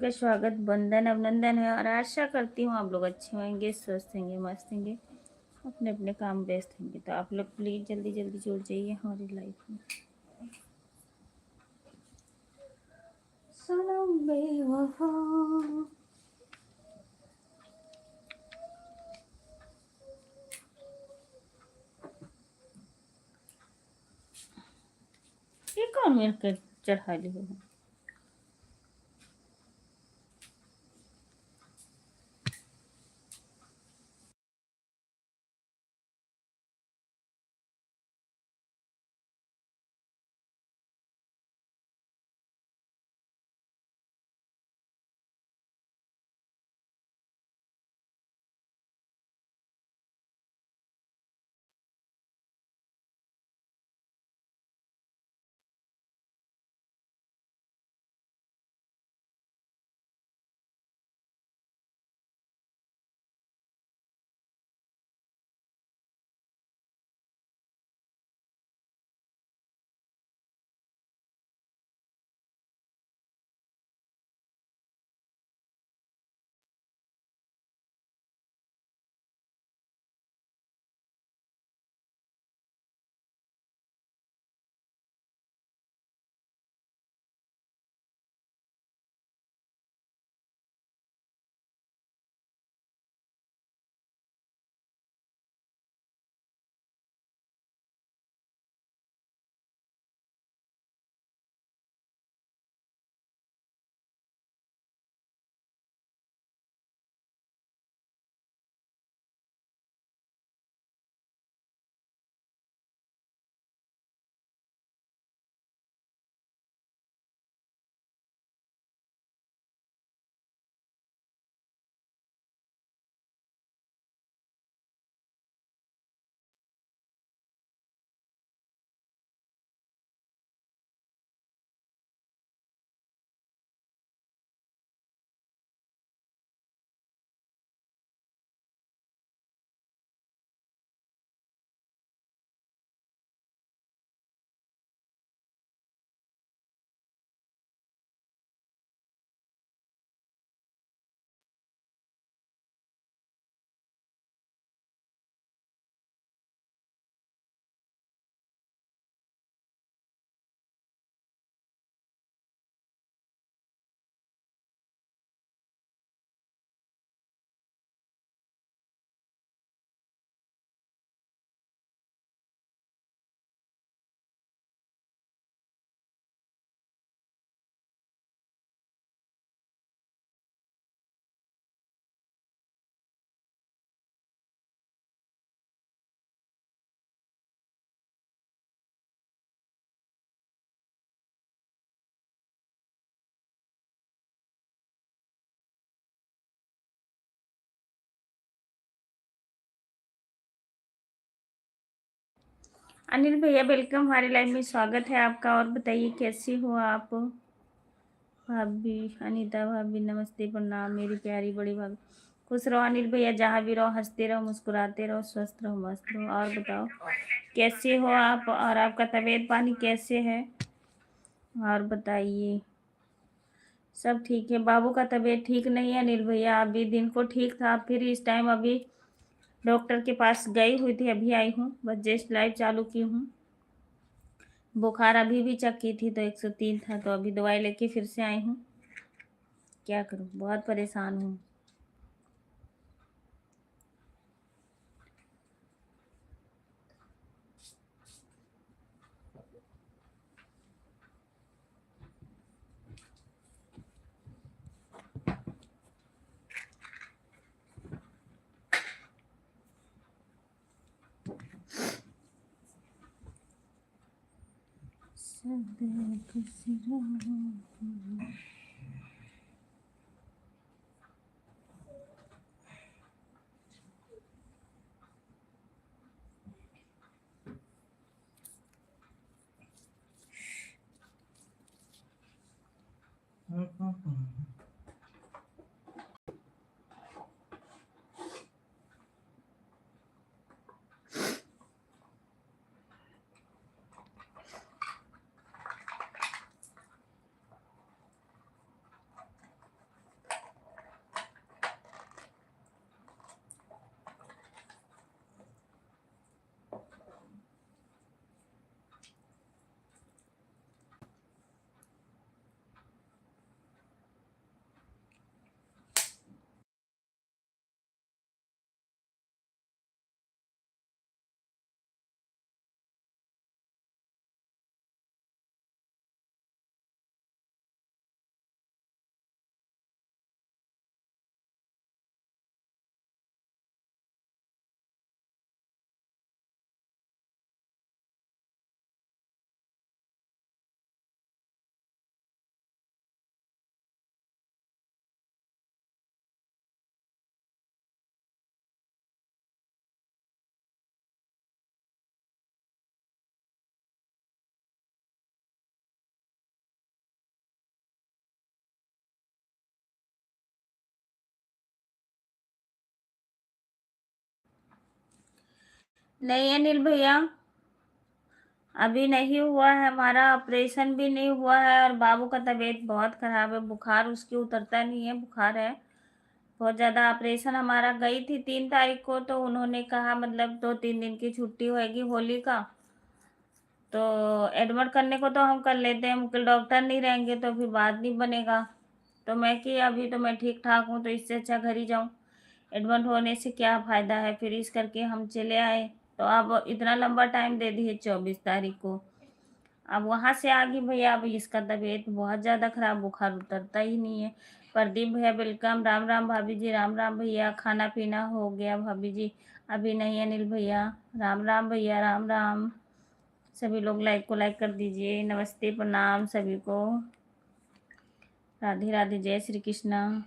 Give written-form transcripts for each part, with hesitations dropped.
का स्वागत, वंदन, अभिनंदन है और आशा करती हूँ आप लोग अच्छे होंगे, स्वस्थ होंगे, मस्त होंगे, अपने अपने काम व्यस्त होंगे। तो आप लोग प्लीज़ जल्दी जल्दी जुड़ जाइए हमारी लाइफ में। सनम बेवफा, ये कौन मेरे को चढ़ा ली हो? अनिल भैया वेलकम, हमारी लाइफ में स्वागत है आपका। और बताइए कैसी हो आप? भाभी, अनीता भाभी नमस्ते, प्रणाम मेरी प्यारी बड़ी भाभी। खुश रहो अनिल भैया, जहाँ भी रहो हंसते रहो, मुस्कुराते रहो, स्वस्थ रहो, मस्त रहो। और बताओ कैसे हो आप, और आपका तबीयत पानी कैसे है? और बताइए। सब ठीक है। बाबू का तबीयत ठीक नहीं है अनिल भैया, अभी दिन को ठीक था, फिर इस टाइम अभी डॉक्टर के पास गई हुई थी, अभी आई हूँ, बस जस्ट लाइव चालू की हूँ। बुखार अभी भी चेक की थी तो 103 था, तो अभी दवाई लेके फिर से आई हूँ। क्या करूँ, बहुत परेशान हूँ। सदैव सिरा नहीं अनिल भैया, अभी नहीं हुआ है, हमारा ऑपरेशन भी नहीं हुआ है और बाबू का तबीयत बहुत खराब है, बुखार उसकी उतरता नहीं है, बुखार है बहुत ज़्यादा। ऑपरेशन हमारा गई थी 3 तारीख को, तो उन्होंने कहा मतलब 2-3 दिन की छुट्टी होएगी होली का, तो एडमिट करने को तो हम कर लेते हैं, मुझे डॉक्टर नहीं रहेंगे तो फिर बात नहीं बनेगा। तो मैं कि अभी तो मैं ठीक ठाक हूँ, तो इससे अच्छा घर ही जाऊँ, एडमिट होने से क्या फ़ायदा है, फिर इस करके हम चले आए। तो अब इतना लंबा टाइम दे दिए 24 तारीख को, अब वहाँ से आ गई भैया, अब इसका तबीयत बहुत ज़्यादा खराब, बुखार उतरता ही नहीं है। प्रदीप भैया वेलकम, राम राम भाभी जी, राम राम भैया, खाना पीना हो गया भाभी जी? अभी नहीं अनिल भैया, राम राम भैया, राम राम। सभी लोग लाइक को लाइक कर दीजिए, नमस्ते प्रणाम सभी को, राधे राधे, जय श्री कृष्णा।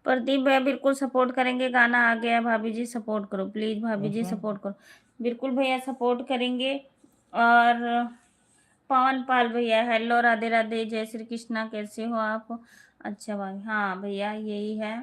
प्रदीप भैया बिल्कुल सपोर्ट करेंगे, गाना आ गया भाभी जी, सपोर्ट करो प्लीज़ भाभी जी, सपोर्ट करो। बिल्कुल भैया सपोर्ट करेंगे। और पवन पाल भैया हेलो, राधे राधे, जय श्री कृष्णा, कैसे हो आप? अच्छा भाई, हाँ भैया यही है।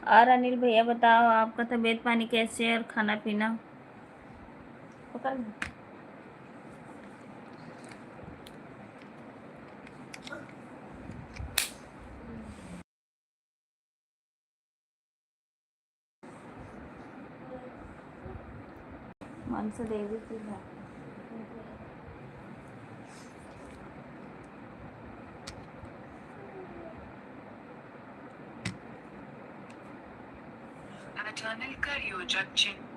और अनिल भैया बताओ, आपका तबीयत पानी कैसे है और खाना पीना? पकड़ लो। मन से देवी की है। अचानक का योजक चिन्ह।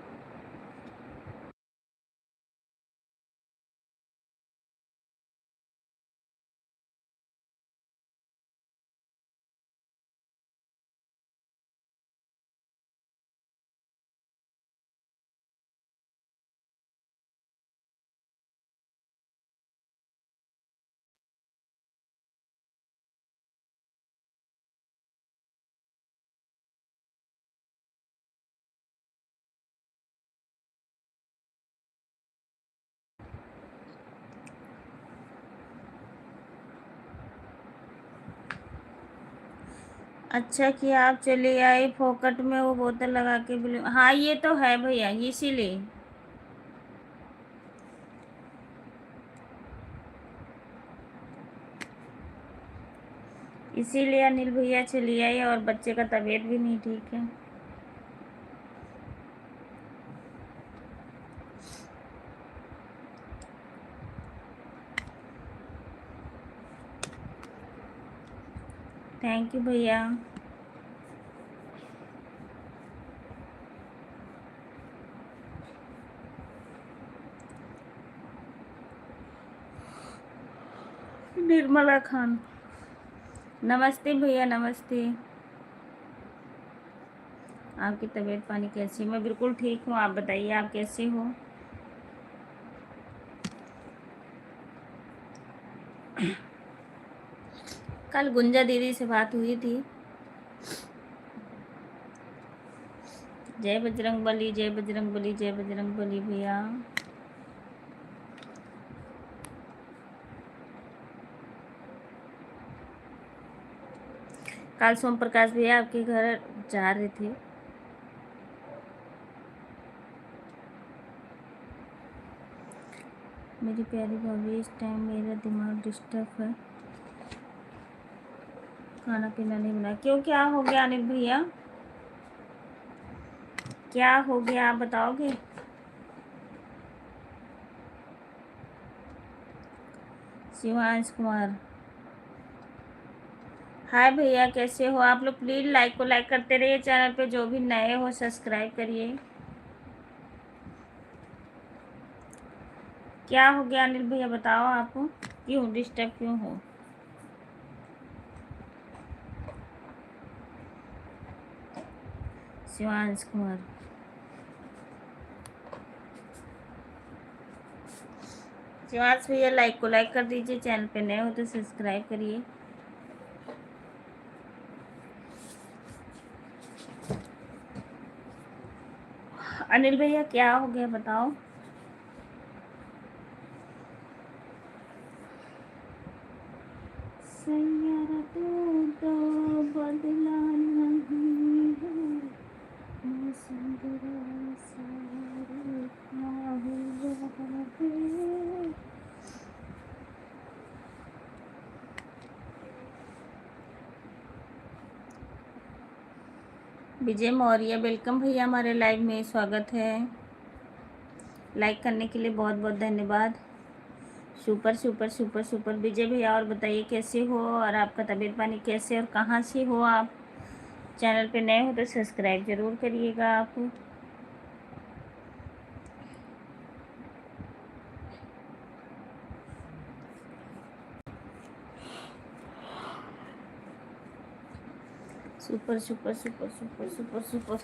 अच्छा किया आप चले आए, फोकट में वो बोतल लगा के बिल, हाँ ये तो है भैया, इसीलिए इसीलिए अनिल भैया चले आए, और बच्चे का तबीयत भी नहीं ठीक है। थैंक यू भैया। निर्मला खान, नमस्ते भैया, नमस्ते। आपकी तबीयत पानी कैसी? मैं बिल्कुल ठीक हूँ, आप बताइए आप कैसे हो? कल गुंजा दीदी से बात हुई थी। जय बजरंग बली, जय बजरंग बली, जय बजरंग बली भैया। कल सोम प्रकाश भैया आपके घर जा रहे थे। मेरी प्यारी भाभी, इस टाइम मेरा दिमाग डिस्टर्ब है, खाना पीना नहीं बना। क्यों, क्या हो गया अनिल भैया, क्या हो गया आप बताओगे? शिवांश कुमार, हाय भैया, कैसे हो आप लोग? प्लीज़ लाइक करते रहिए, चैनल पे जो भी नए हो सब्सक्राइब करिए। क्या हो गया अनिल भैया बताओ, आप क्यों डिस्टर्ब क्यों हो? शिवांश कुमार, शिवांश भैया लाइक कर दीजिए, चैनल पे नए हो तो सब्सक्राइब करिए। अनिल भैया क्या हो गया बताओ? सैयारा तो बदला नहीं है, मौसम तेरा सारे क्या हुआ है। विजय मौर्य, वेलकम भैया, हमारे लाइव में स्वागत है। लाइक करने के लिए बहुत बहुत धन्यवाद। Super super super super. Vijay भैया और बताइए कैसे हो, और आपका तबीयत पानी कैसे, और कहाँ से हो आप? चैनल पे नए हो तो सब्सक्राइब ज़रूर करिएगा आप। Super super super super super super.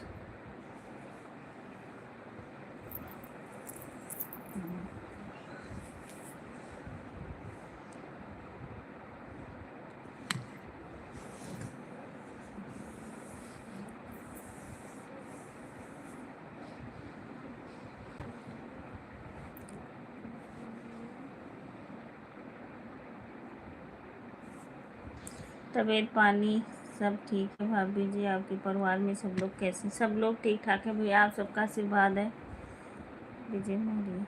तबीयत पानी सब ठीक है भाभी जी, आपके परिवार में सब लोग कैसे? सब लोग ठीक ठाक है भैया, आप सबका आशीर्वाद है। विजय मौर्य,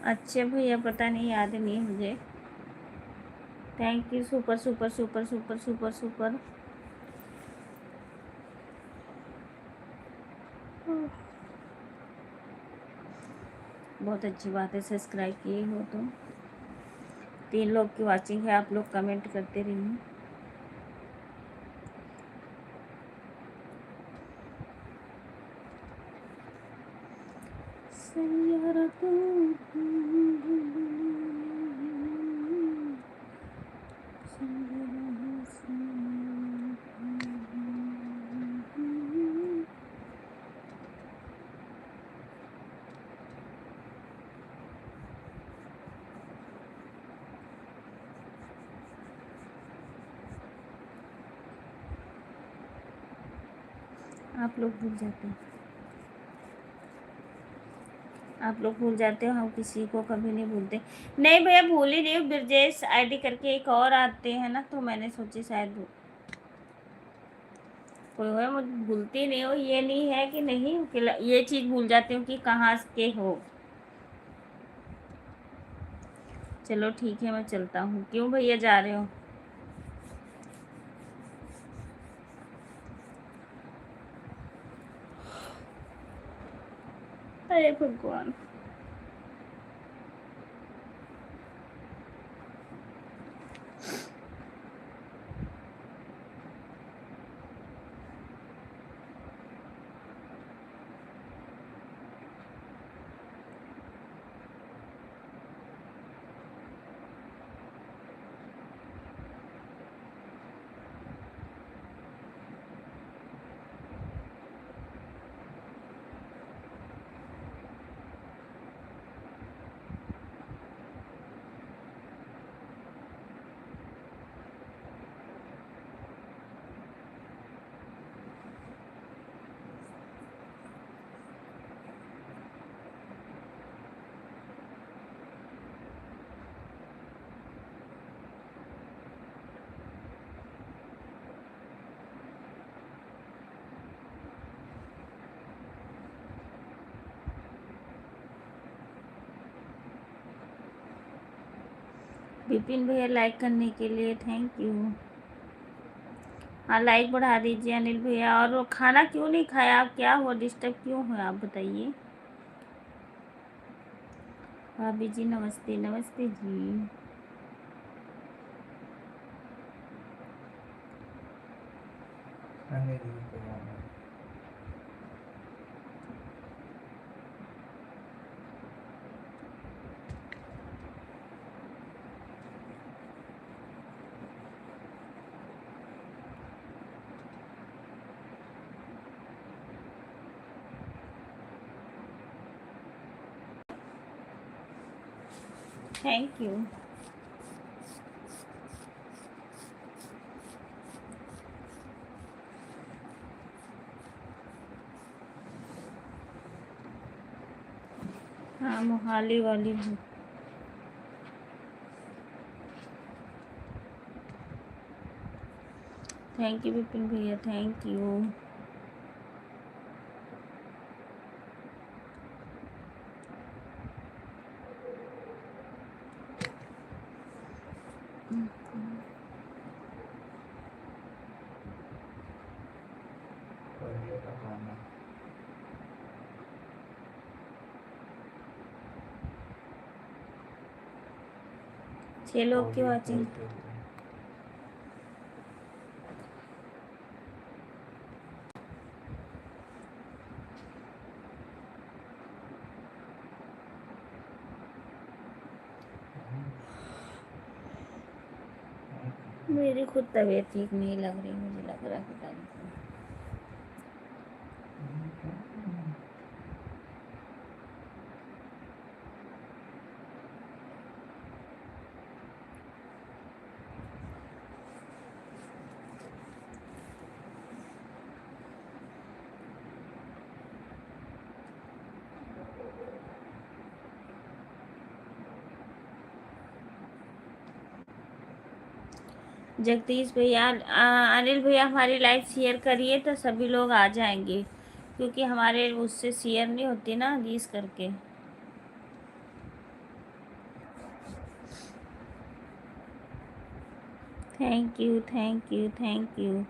अच्छे भैया, पता नहीं, याद नहीं मुझे। Thank you, super super super super super super. बहुत अच्छी बात है, सब्सक्राइब किए हो तो। 3 लोग की वाचिंग है, आप लोग कमेंट करते रहिए। सैयारा तो आप लोग भूल जाते हैं, आप लोग भूल जाते हो, हम किसी को कभी नहीं भूलते। नहीं भैया, भूल ही नहीं हूँ, ब्रजेश आईडी करके एक और आते हैं ना, तो मैंने सोची शायद कोई हो। मुझे भूलती नहीं हो, ये नहीं है कि नहीं, ये चीज़ भूल जाती हूँ कि कहाँ के हो। चलो ठीक है, मैं चलता हूँ। क्यों भैया जा रहे हो? अरे भगवान, विपिन भैया लाइक करने के लिए थैंक यू। हाँ लाइक बढ़ा दीजिए अनिल भैया। और वो खाना क्यों नहीं खाया आप, क्या हुआ, डिस्टर्ब क्यों हुआ आप बताइए। भाभी जी नमस्ते, नमस्ते जी। Thank you. हाँ मोहाली वाली भी। थैंक यू विपिन भैया, थैंक यू। छह लोग की वॉचिंग। मेरी खुद तबीयत ठीक नहीं लग रही, मुझे लग रहा है पता नहीं क्यों। जगदीश भैया, अनिल भैया हमारी लाइव शेयर करिए तो सभी लोग आ जाएंगे, क्योंकि हमारे उससे शेयर नहीं होती ना इस करके। Thank you, thank you, thank you.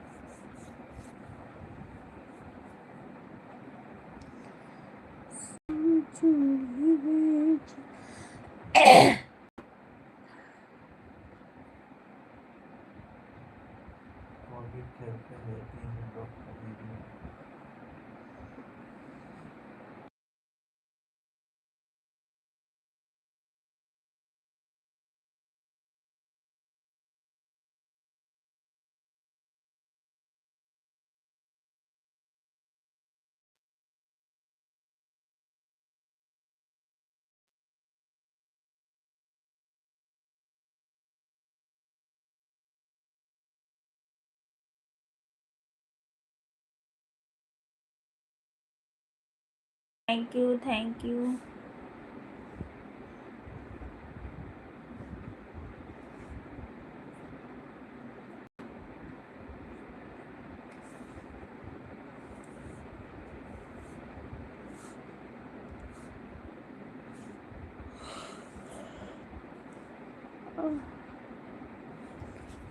Thank you, thank you.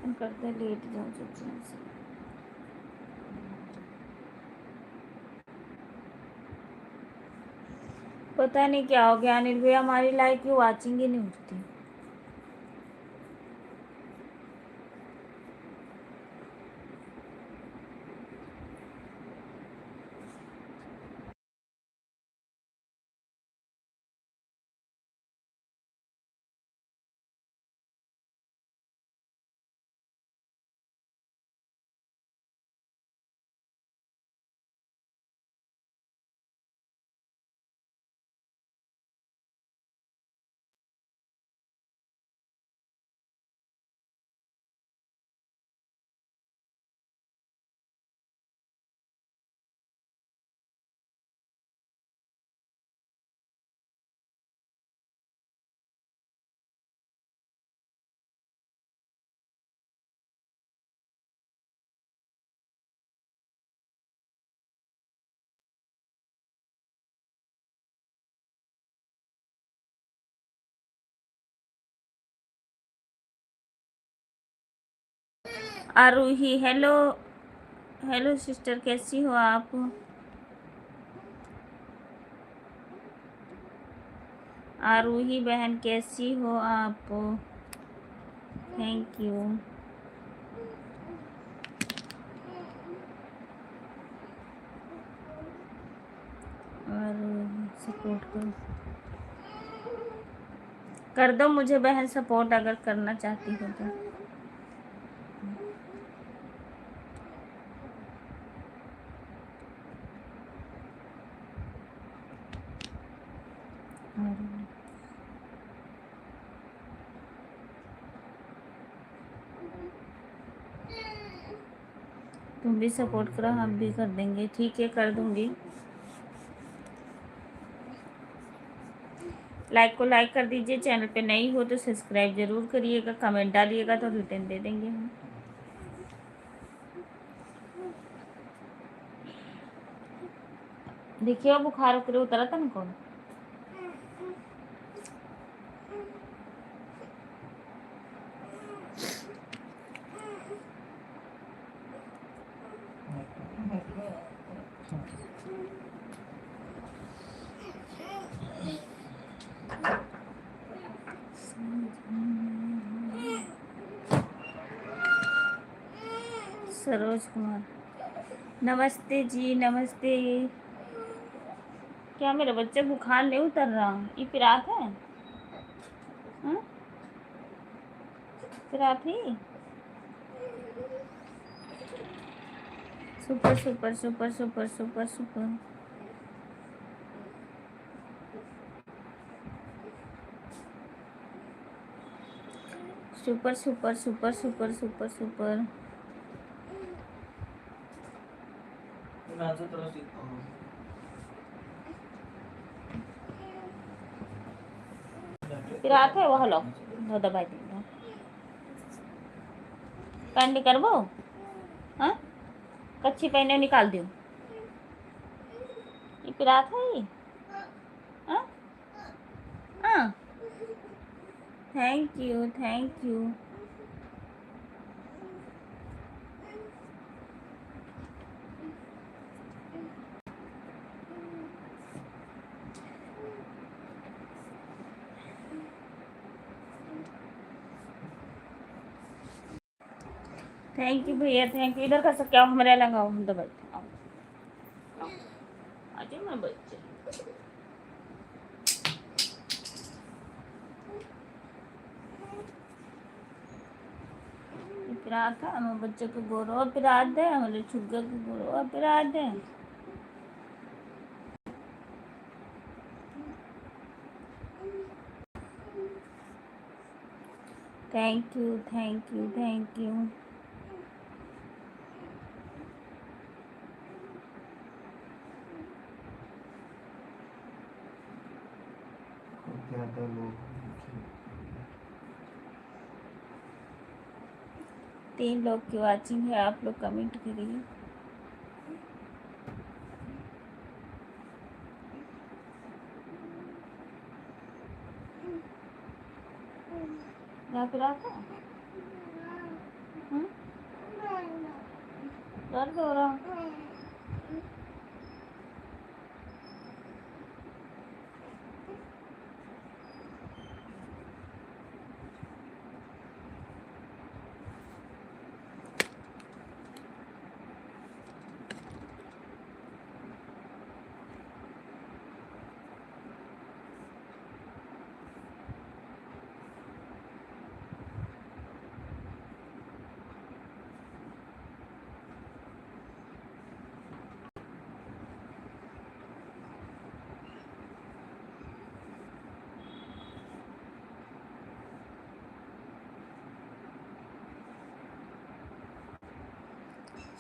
हम करते हैं लेट जाओ चुपचाप से। पता नहीं क्या हो गया अनिल भैया, हमारी लाइव की वॉचिंग ही नहीं उठती। आरूही, हेलो। हेलो सिस्टर, कैसी हो आप? आरूही बहन, कैसी हो आप? Thank you. और सपोर्ट करो, कर दो मुझे बहन सपोर्ट, अगर करना चाहती हो तो। तुम भी सपोर्ट करो, हम भी कर देंगे। ठीक है, कर दूंगी। लाइक को लाइक कर दीजिए, चैनल पे नई हो तो सब्सक्राइब जरूर करिएगा, कमेंट डालिएगा तो रिटर्न दे देंगे हम। देखिए बुखार उतरा था ना कौन। सरोज कुमार, नमस्ते जी, नमस्ते। क्या मेरे बच्चे बुखार नहीं उतर रहा? ये पिरात है? हाँ? पिरात ही। Super super super super super super. Super super super super super super. पिरात है वो, हलो दो दबाई देंगे। पैंट करबो? हाँ, कच्ची पहने निकाल दूँ? ये पिरात है ये? हाँ हाँ। Thank you, thank you. Thank you भैया, थैंक यू। इधर का सब क्या हमारे लगाओ, हम दबाई आओ। आ जाओ मेरे बच्चे। पिरात है हमारे बच्चे को, गोरो पिरात है हमारे छुग्गा को, गोरो पिरात है। Thank you, thank you, thank you. तीन लोग की वाचिंग है, आप लोग कमेंट करिए। फिर आता दर्द हो रहा।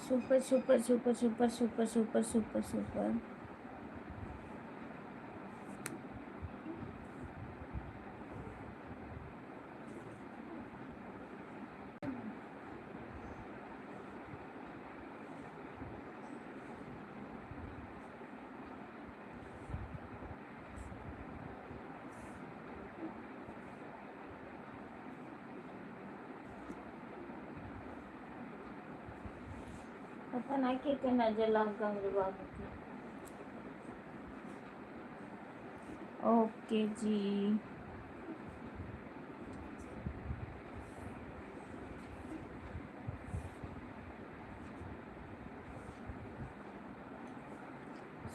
Super super super super super super super super. पता ना कितने नजर लग गया मेरे बाबू की। ओके जी।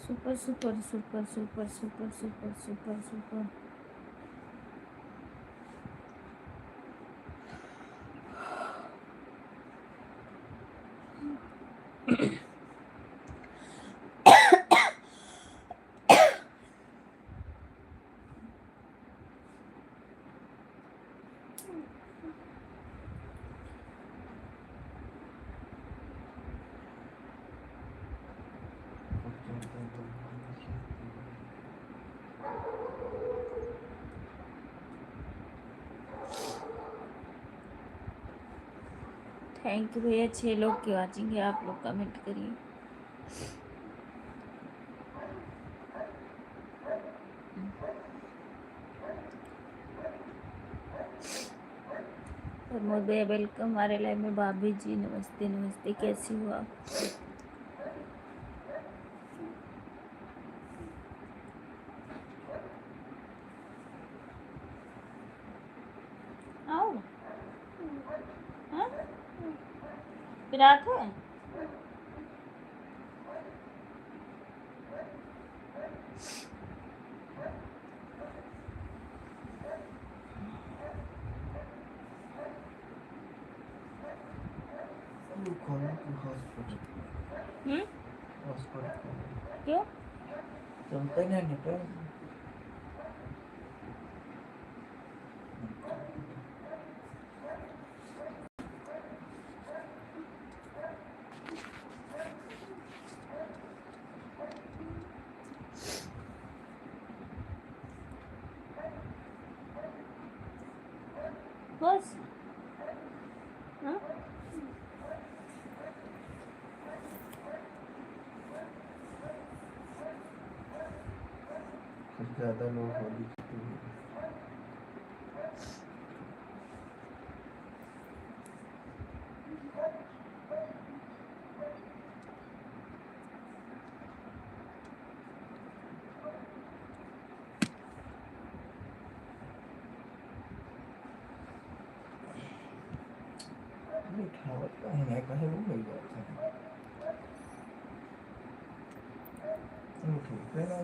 Super super super super super super super super. Thank you भैया, 6 लोग की वाचिंग है, आप लोग कमेंट करिए। प्रमोद भैया वेलकम हमारे लाइव में। भाभी जी नमस्ते नमस्ते, कैसी हो आप? आओ। हाँ? पिरात है? क्यों? चलता ही नहीं नेटवर्क। बस। हाँ? कुछ ज़्यादा लोग होली छुट्टी हुई। उठावत काहे नहीं, काहे वो हो जाता है। उठो पे ना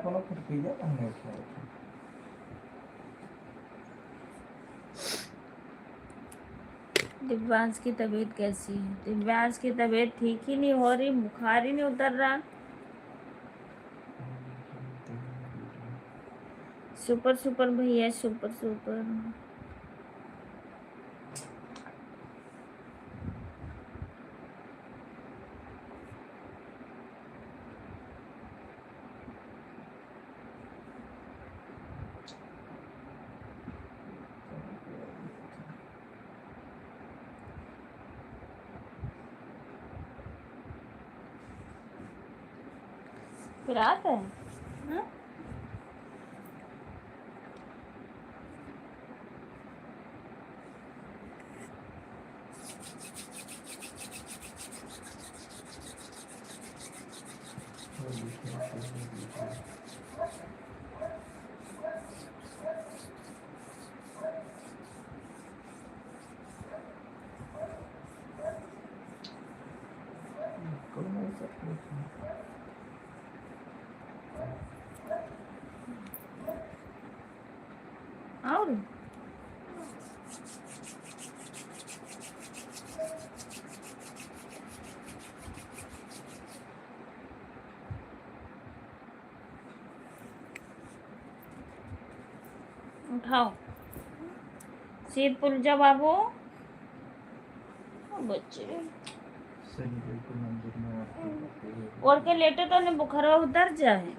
कोनो फटकैया काहे नहीं उठावत है। दिव्यांश की तबीयत कैसी है? दिव्यांश की तबीयत ठीक ही नहीं हो रही, बुखार ही नहीं उतर रहा। सुपर सुपर भैया, सुपर सुपर। पिरात है? हाँ? कौन ऐसा कुछ और उठाओ शीत पुल जा बाबू। बच्चे सही बिल्कुल मंदिर में आपको और के लेटे तो नहीं बुखार उतर जाए।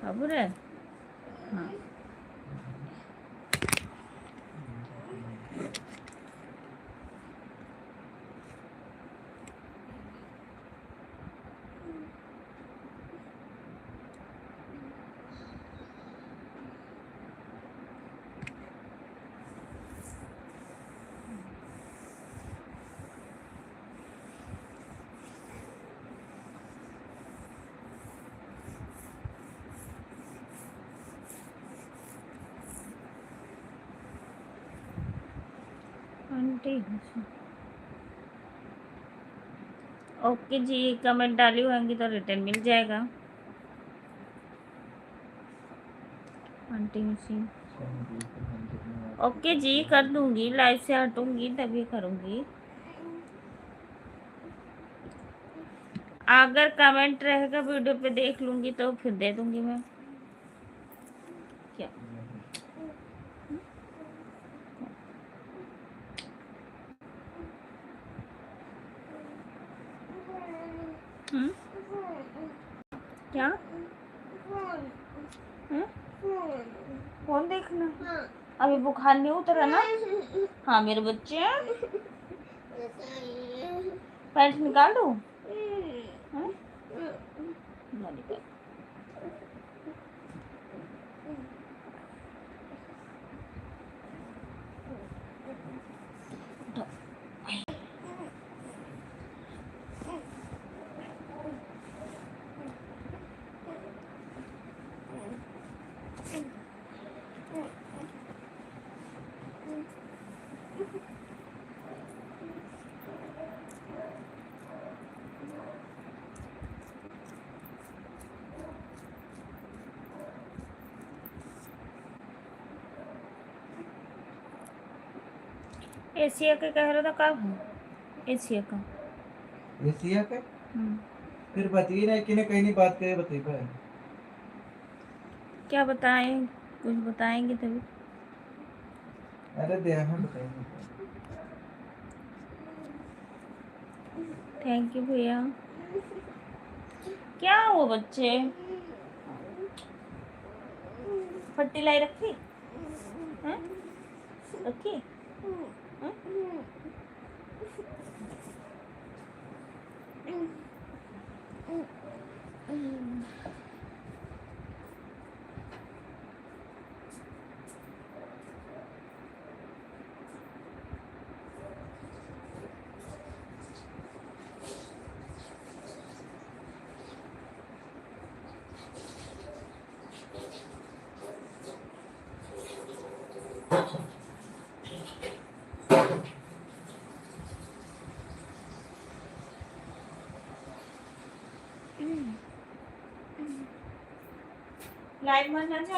बाबू रे। हाँ। ठीक है। ओके जी, कमेंट डाली होंगी तो रिटर्न मिल जाएगा। आंटी मशीन सैनी बिल्कुल मंदिर में आरती ओके जी, करते कर हैं। दूंगी, लाइव से हटूंगी तभी करूंगी। अगर कमेंट रहेगा वीडियो पे देख लूंगी तो फिर दे दूंगी मैं। क्या नहीं, हम्म क्या हम्म? फोन देखना? अभी बुखार नहीं उतरा ना? हाँ मेरे बच्चे, पैंट निकाल दूँ? हम्म? ना निकाल। उठो। एशिया के कह रहा था कब है एशिया का? एशिया के हम्म। फिर बताइए ना कि ने कहीं नहीं बात करे बताइए भाई। क्या बताएं, कुछ बताएंगे तभी। अरे दे हम बताएंगे। थैंक यू भैया। क्या वो बच्चे फट्टी लाई रखी हैं? रखी हैं? लाइव मरना जा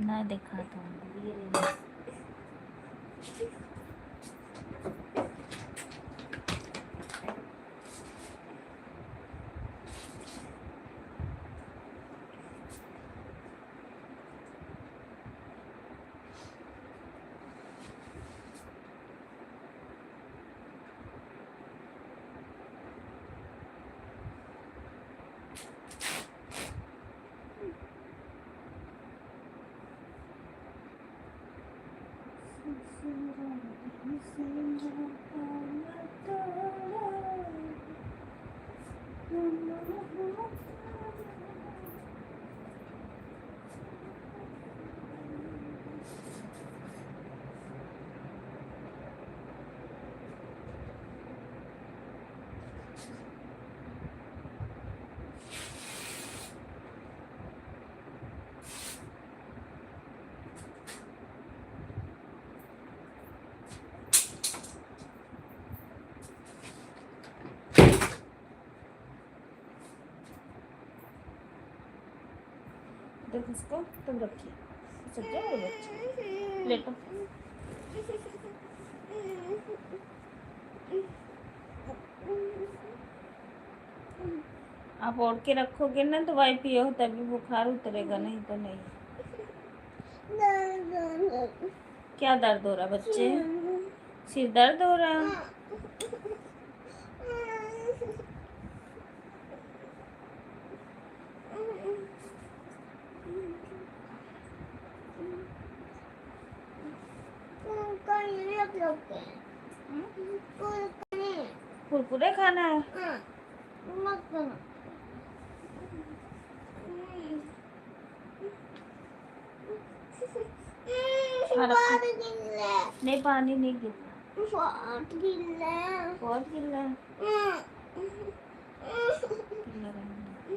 ना देखा तो ये देखो इसको तुम रखिए, सच जाओ बच्चे लेटो। आप ओढ़ के रखोगे ना दवाई पियो तभी बुखार उतरेगा, नहीं तो नहीं। क्या दर्द हो रहा बच्चे? सिर दर्द हो रहा है? कुरकुरे खाना है? नहीं पानी नहीं गिरता, बहुत गिल्ला है। गिल्ला रहने दो।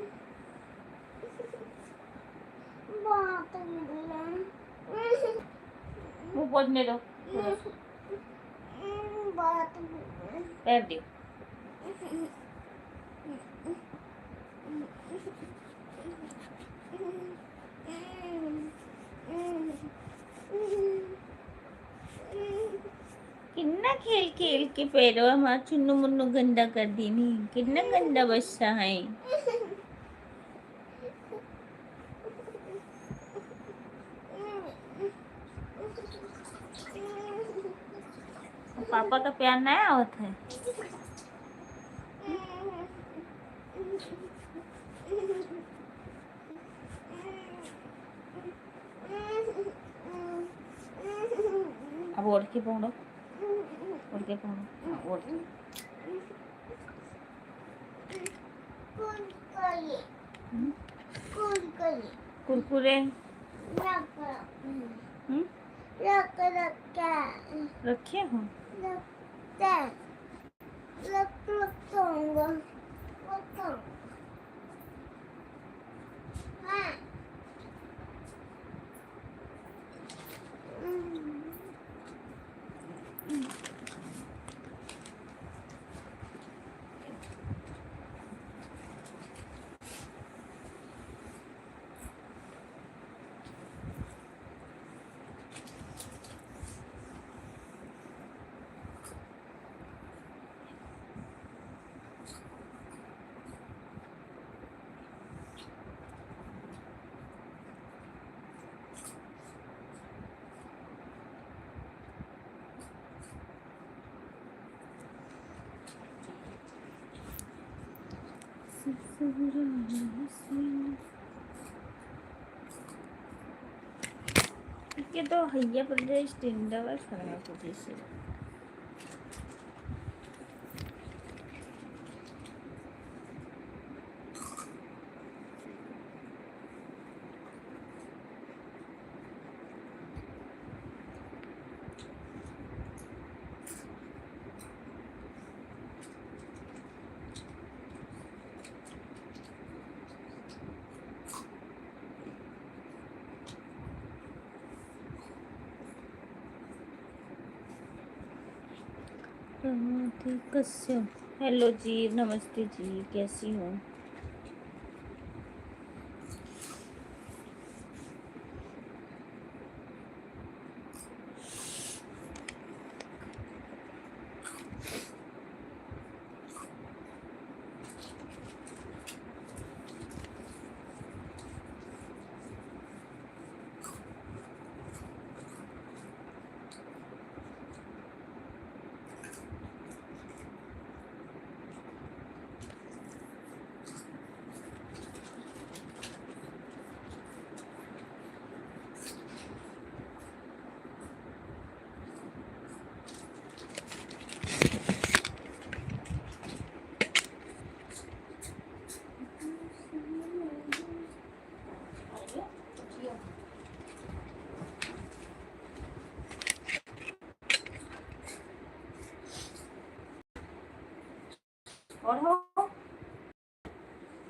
मुंह पोंछने दो, पैर दो। कितना खेल खेल के पैरों हमारा चुन्नू मुन्नू गंदा कर दी नहीं, कितना गंदा बच्चा है। पापा का प्यार नया होता है। अब ओढ़ के पकड़ो, ओढ़ के पकड़ो, हाँ, ओढ़ के। कुरकुरे रखे हो। ये तो हैया प्रदेश टिंडवर खड़ा प्रदेश है। कश्यप, हेलो जी, नमस्ते जी, कैसी हो।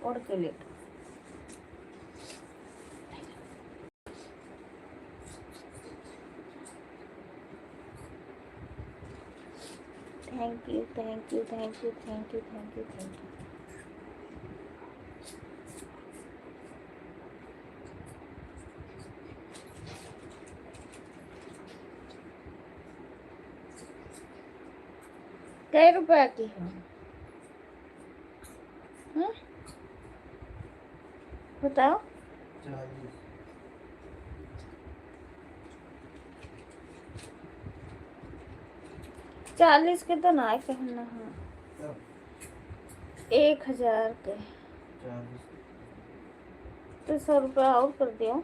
और के लिए thank you, thank you, thank you, thank you, thank you, thank you. कै रुपया की है? बताओ। 40 के तो ना कहना है, 1000 के तो 100 रुपया और कर दियो।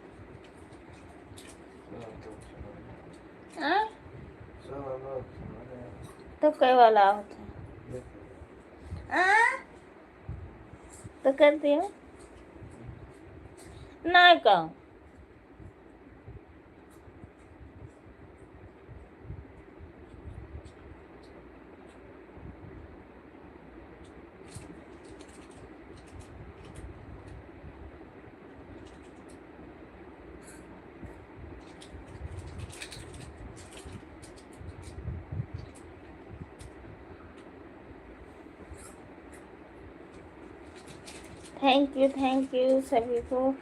तो कई वाला होता है तो कर दियो ना कहूँ। थैंक यू सभी को।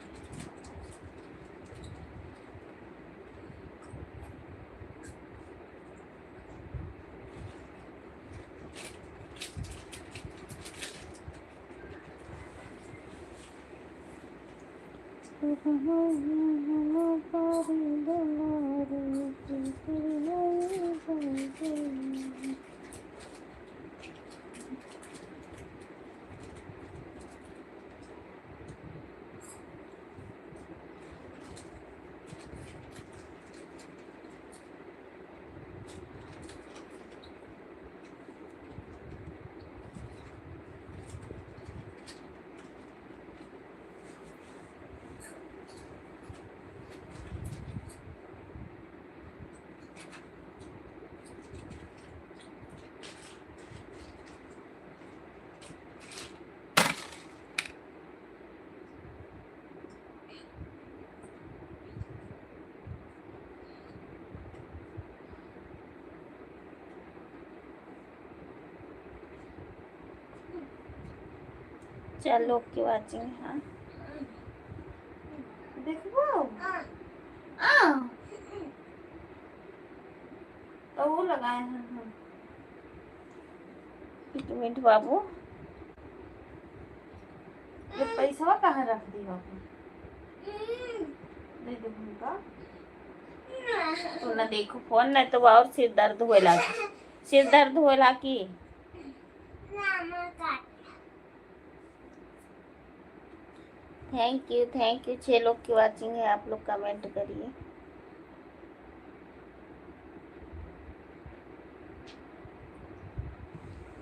चलो की वाचिंग। हाँ देखो तो वो लगाए हैं हम। एक मिनट बाबू, ये पैसा कहाँ रख दी बाबू? दे दे भूमिका। तू ना देखो फोन, नहीं तो और सिर दर्द होए लागी। सिर दर्द होए लागी। थैंक यू 6 लोग की वाचिंग है। आप लोग कमेंट करिए।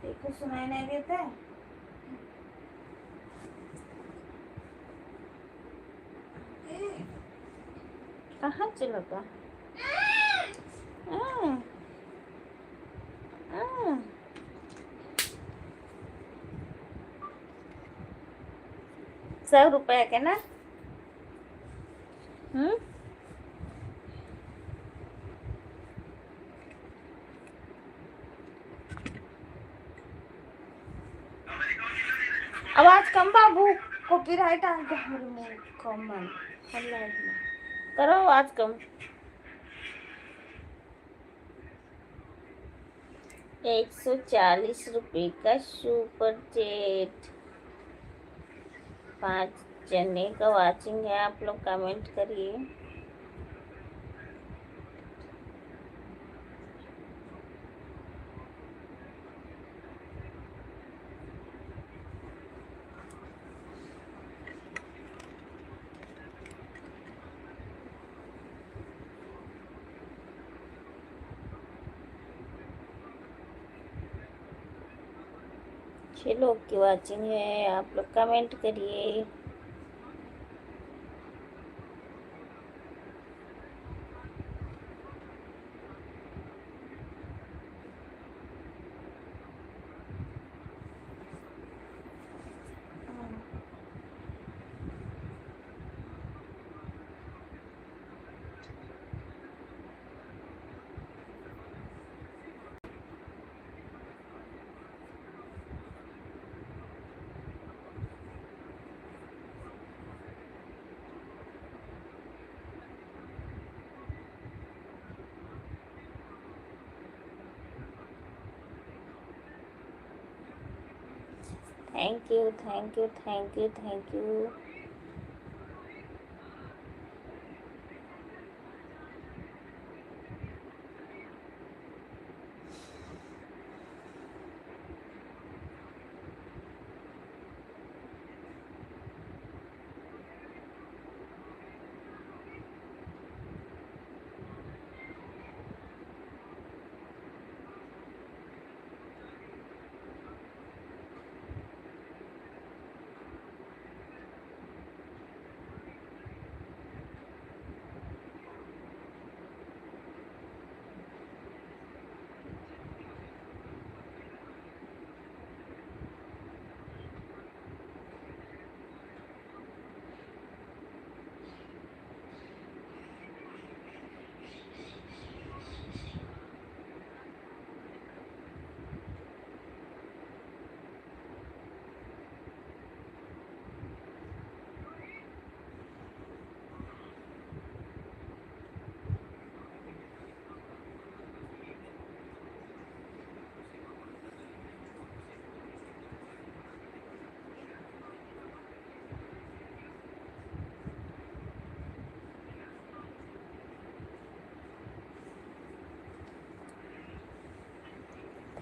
देखो सुनाई नहीं देता है। कहाँ चला गया? हाँ, हाँ। 100 रुपए के ना। आवाज कम बाबू, कॉपीराइट आ गया मेरे मुंह कम करो आवाज कम। 140 रुपए का सुपर चैट। 5 जने का वाचिंग है। आप लोग कमेंट करिए। छह लोग की वाचिंग है। आप लोग कमेंट करिए। Thank you.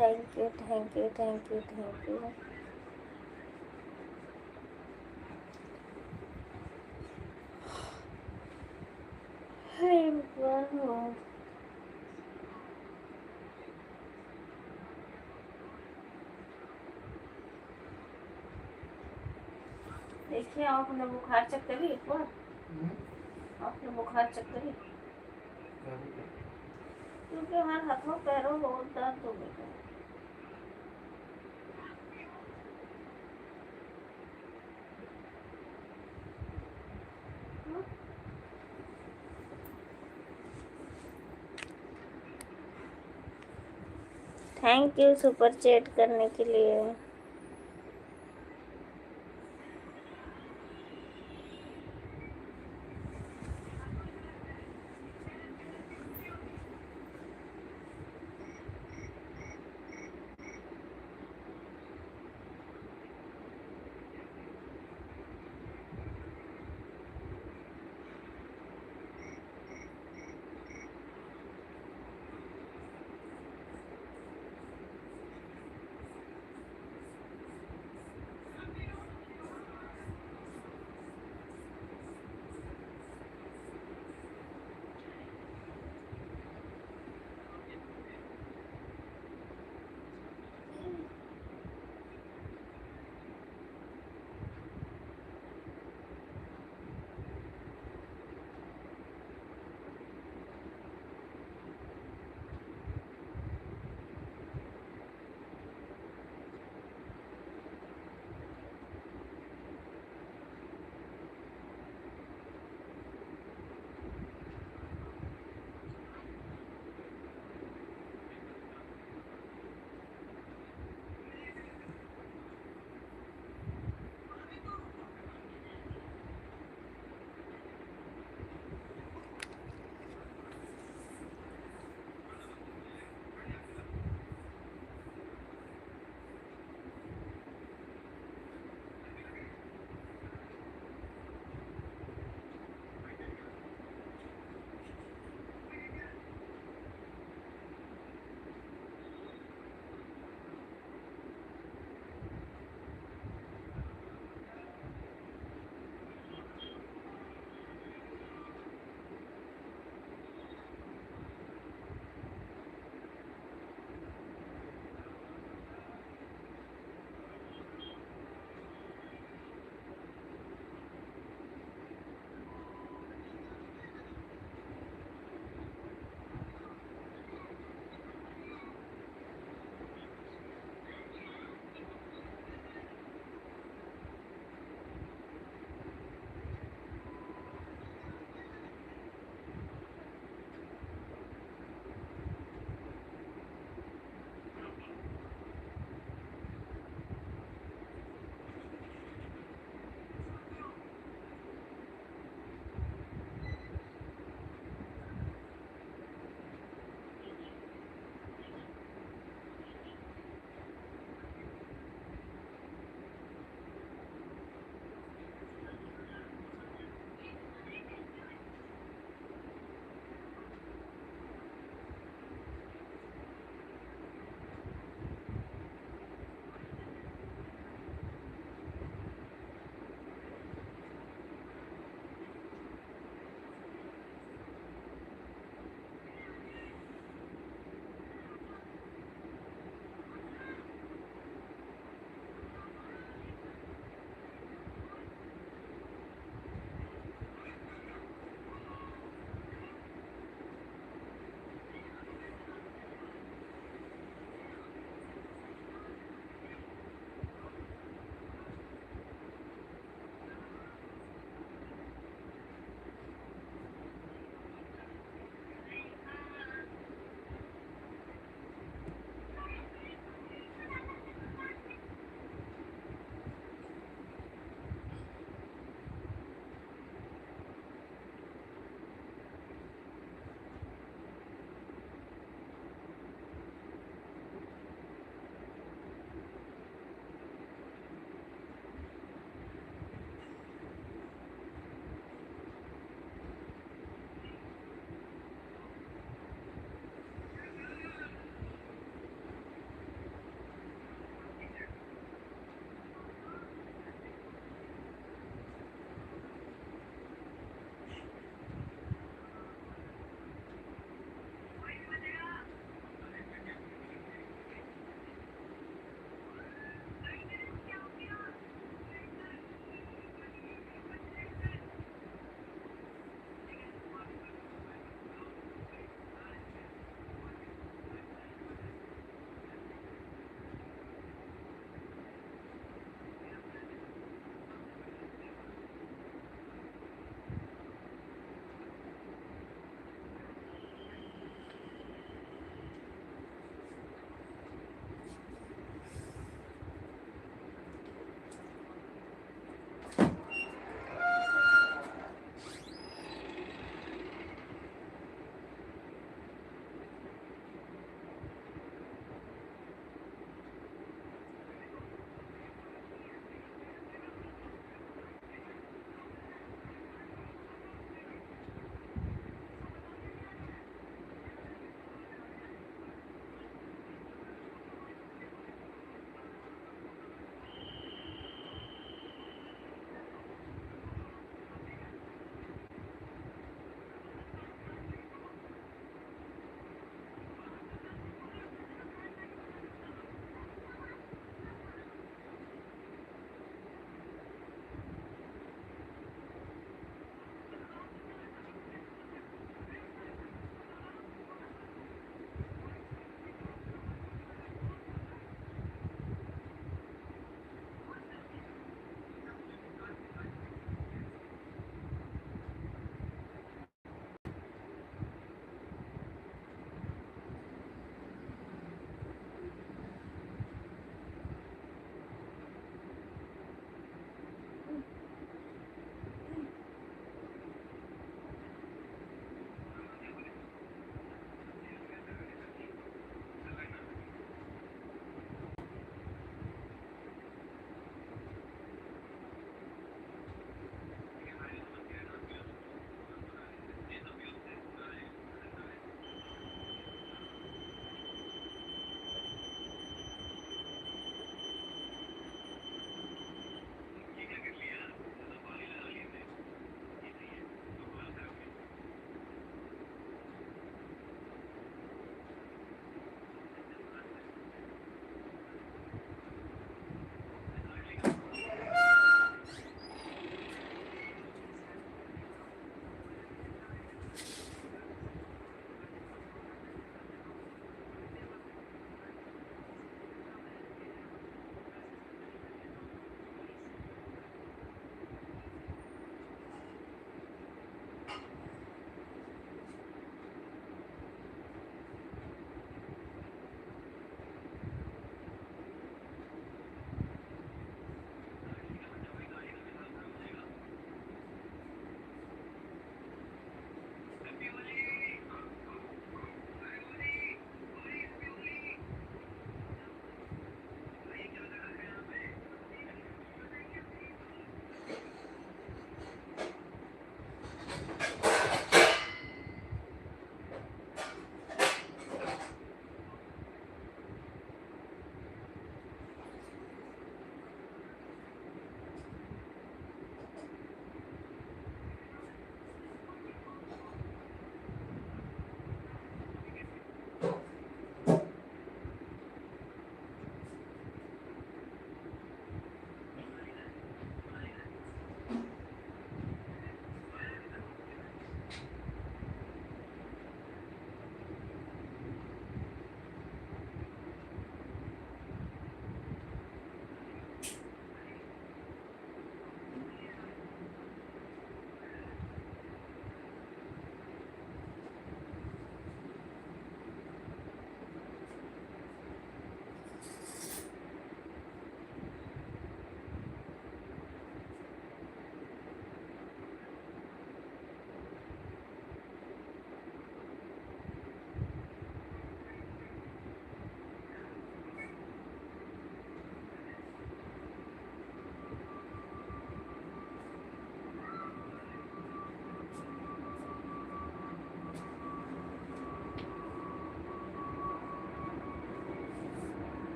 Thank you, thank you, thank you, thank you. हे भगवान। देखिए आपने बुखार चेक करी एक बार? आपने बुखार चेक करी? क्योंकि हमारे हाथों पैरों बहुत दर्द हो गया। थैंक यू सुपर चैट करने के लिए।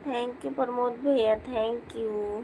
थैंक यू प्रमोद भैया, थैंक यू।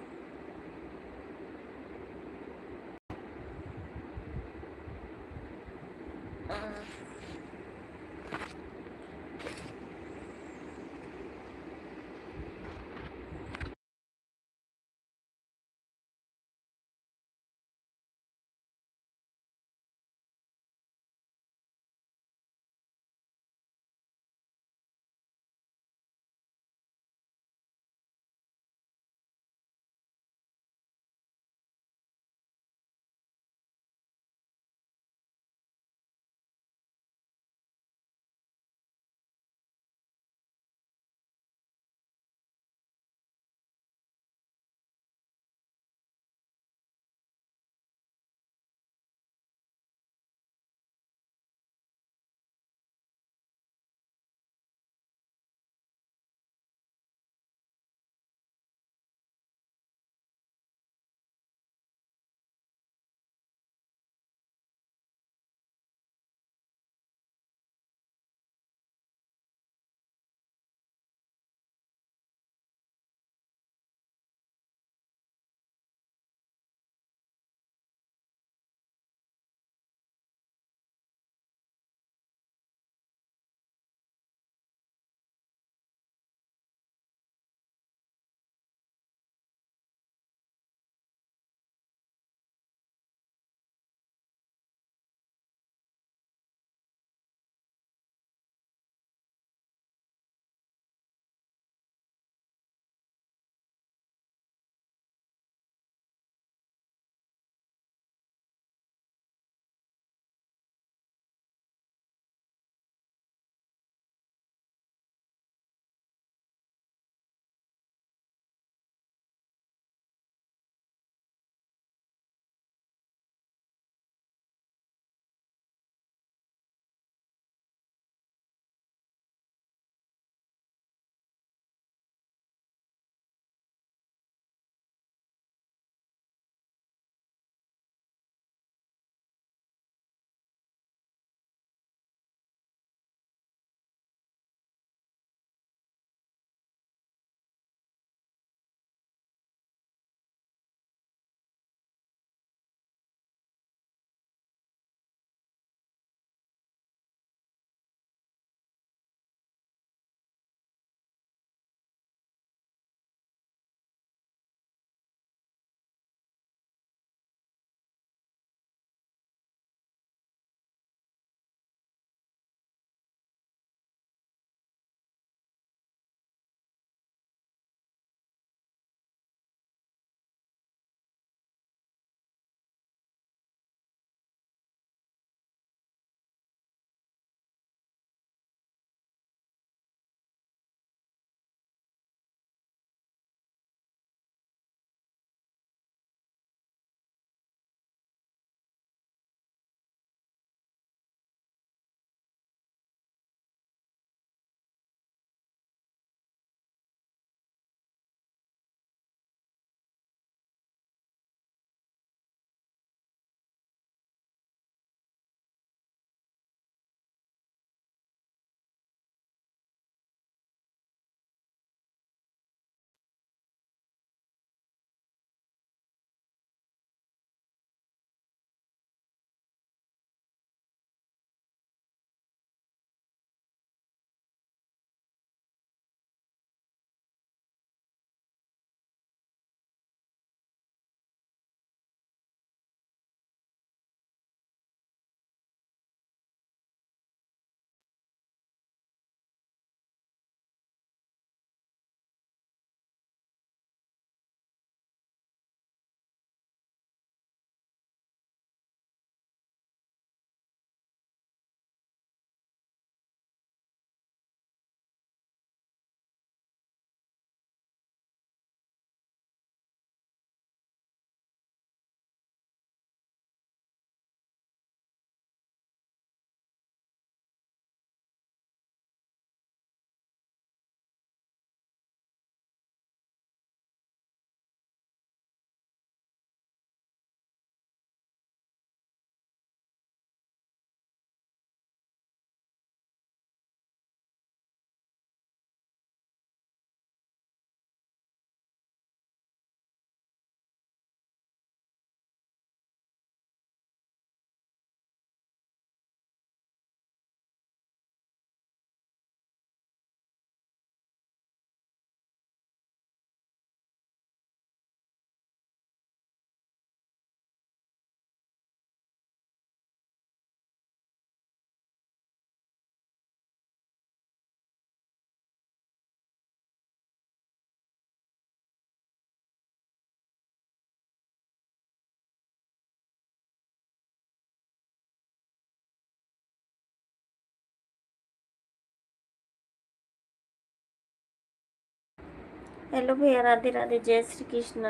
हेलो भैया, राधे राधे, जय श्री कृष्णा।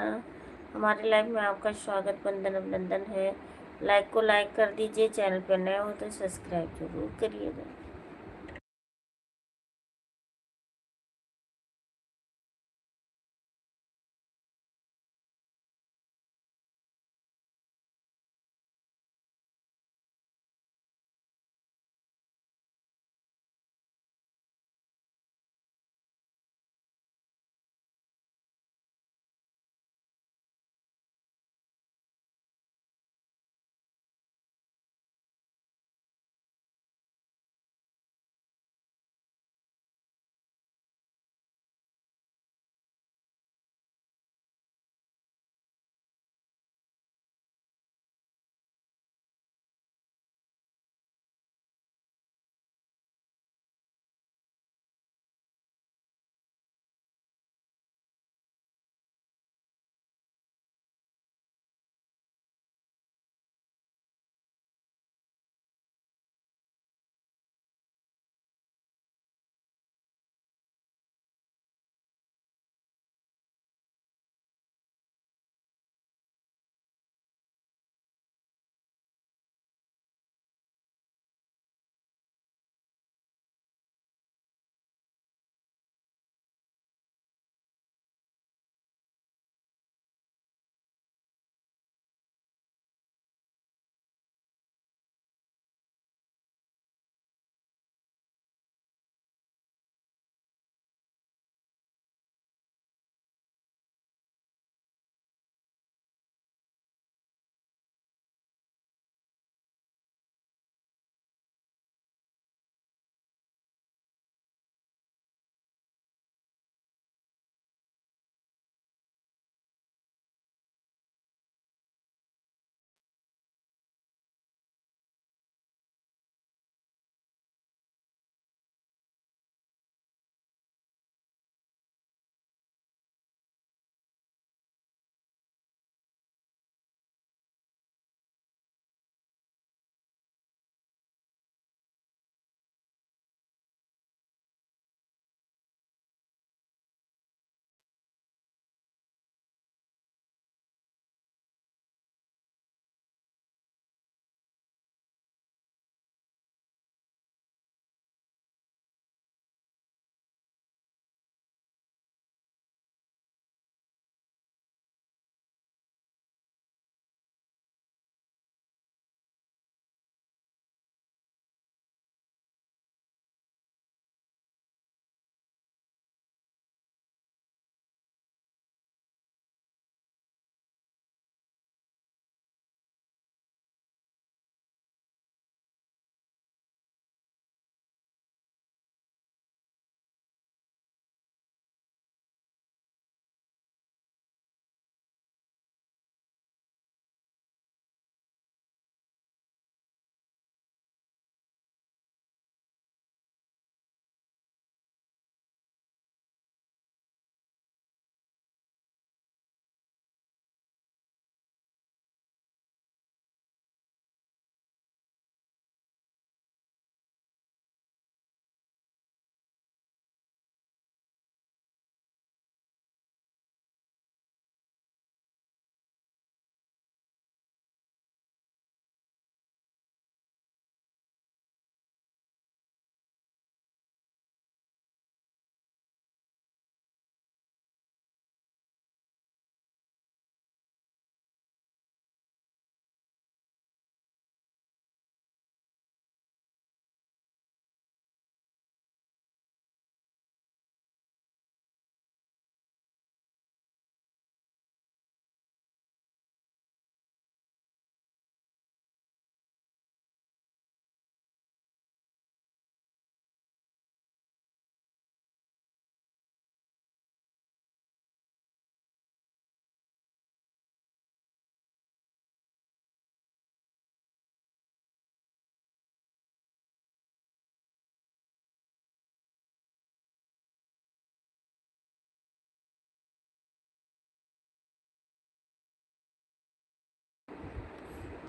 हमारे लाइव में आपका स्वागत, वंदन अभिनंदन है। लाइक को लाइक कर दीजिए, चैनल पर नए हो तो सब्सक्राइब जरूर करिएगा।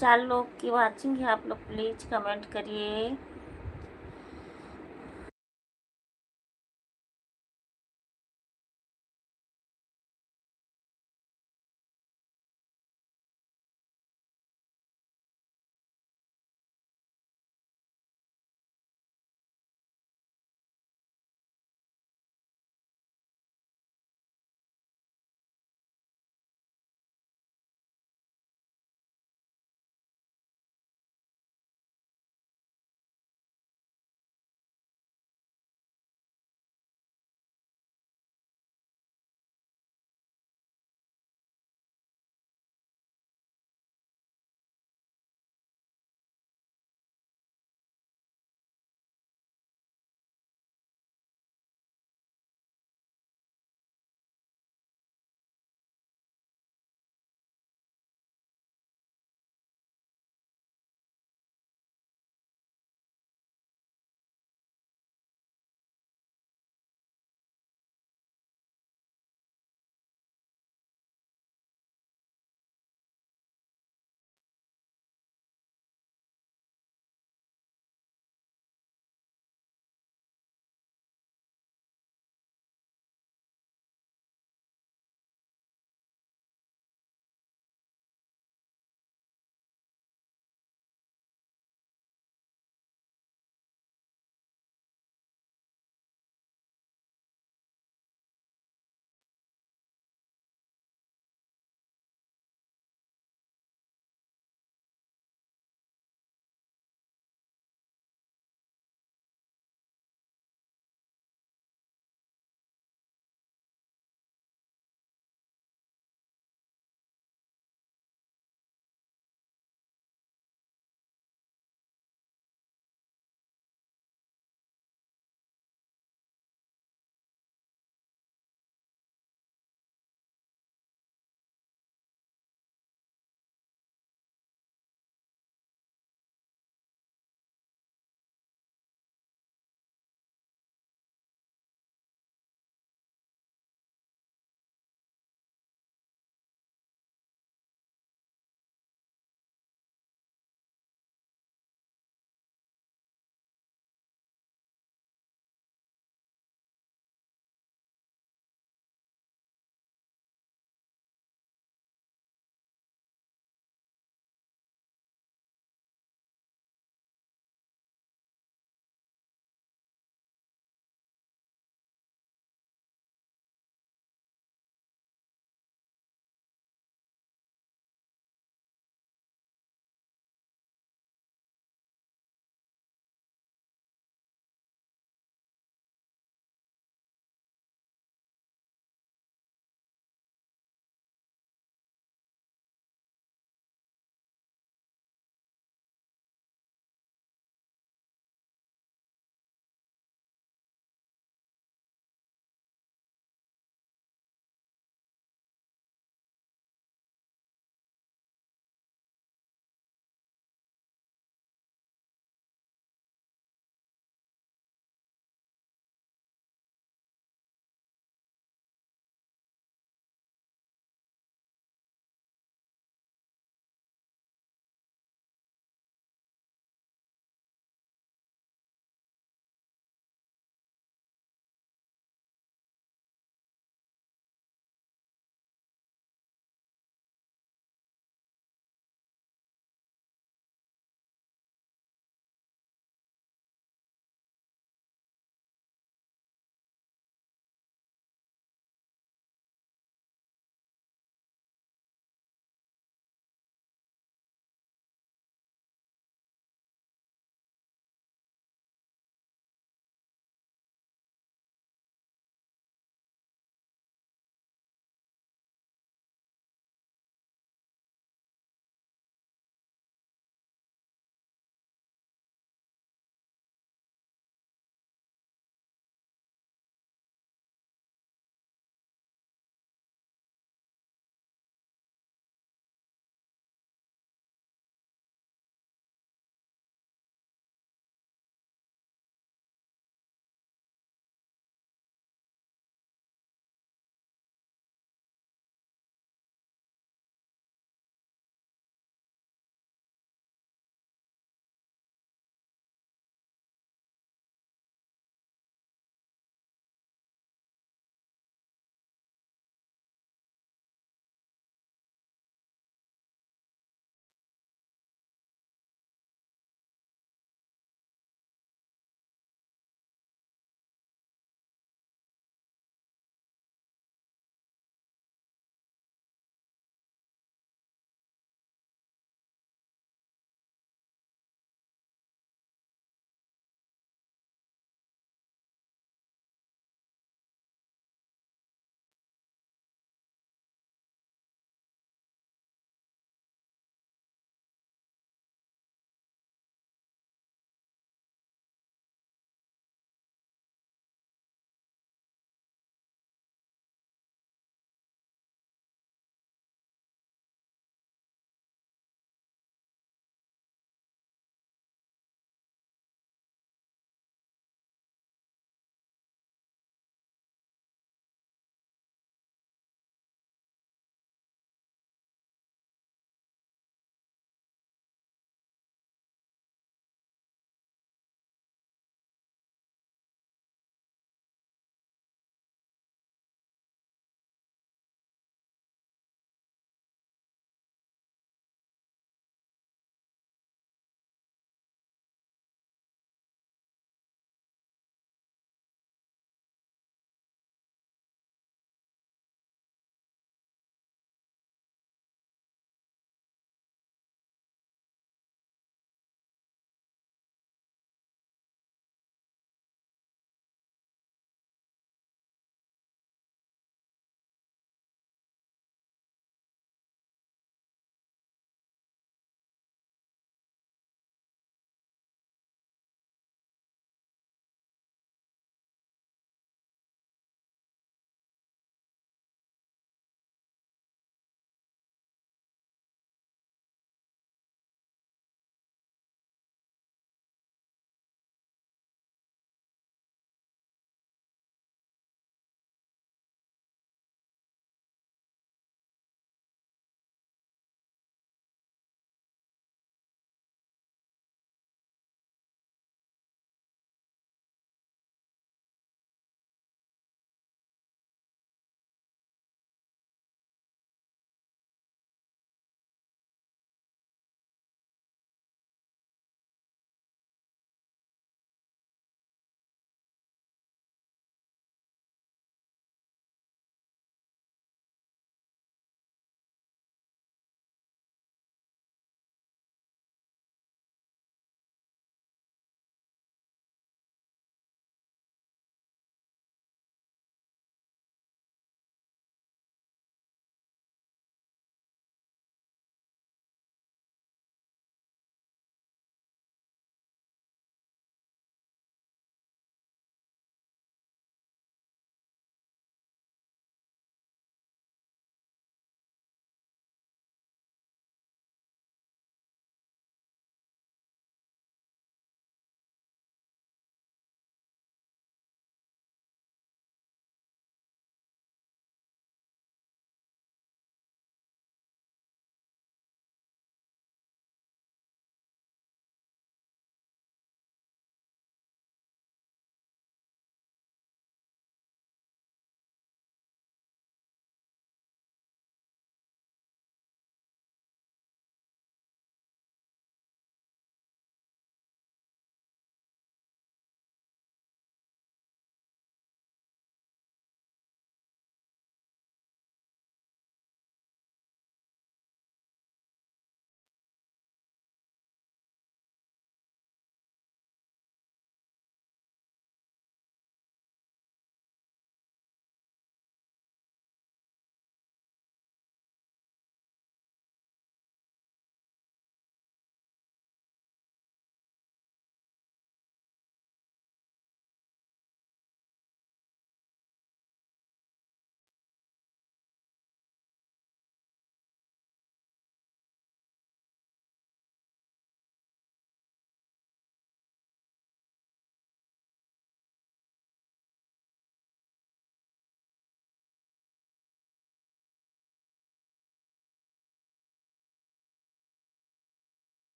चार लोग की वाचिंग है, आप लोग प्लीज कमेंट करिए।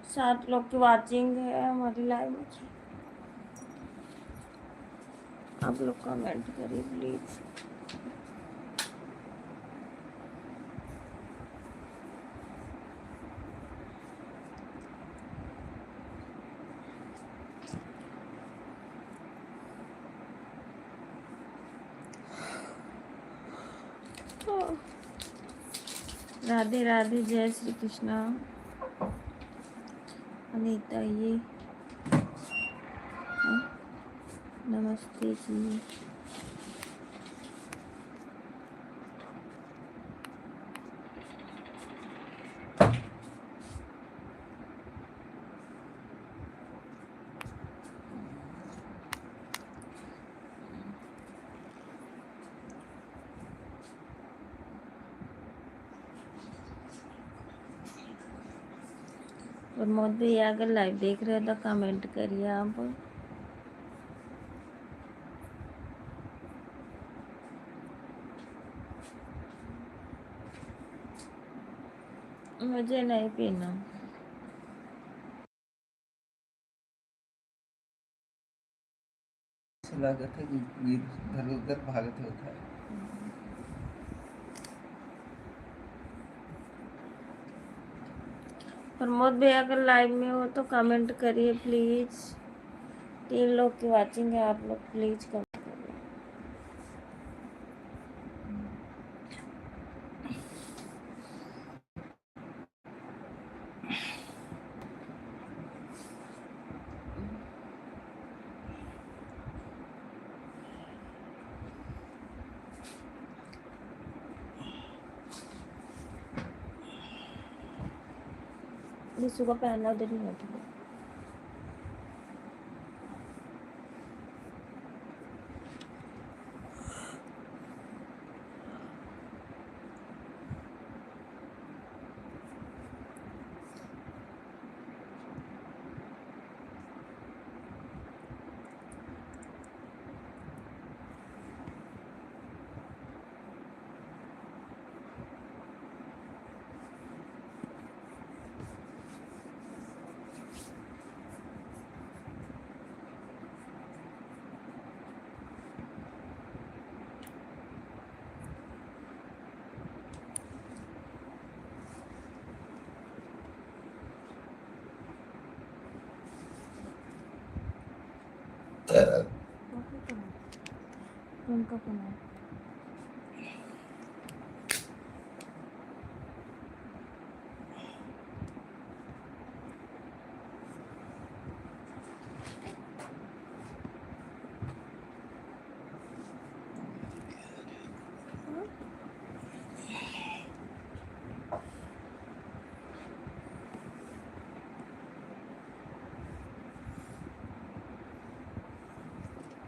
7 लोग की वॉचिंग है हमारी लाइव में। आप लोग कमेंट करिए प्लीज। राधे राधे, जय श्री कृष्णा। अनीता ये नमस्ते जी। प्रमोद भैया अगर लाइव देख रहे हो तो कमेंट करिए आप। मुझे नहीं पीना। लागत है कि इधर उधर भागते होता है। प्रमोद भैया अगर लाइव में हो तो कमेंट करिए प्लीज। 3 लोग की वॉचिंग है, आप लोग प्लीज कमेंट करिए। विशु को पहनना उधर ही बैठा। उनका फोन है।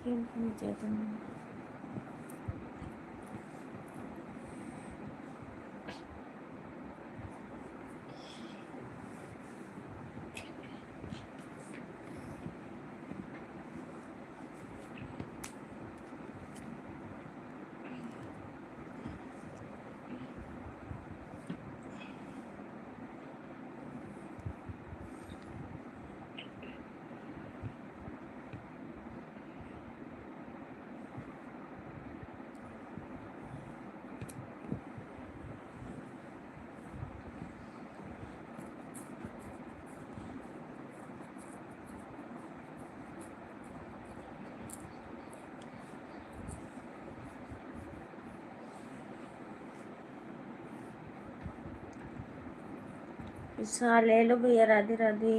क्यों पूछा तुमने? ले लो भैया। राधे राधे।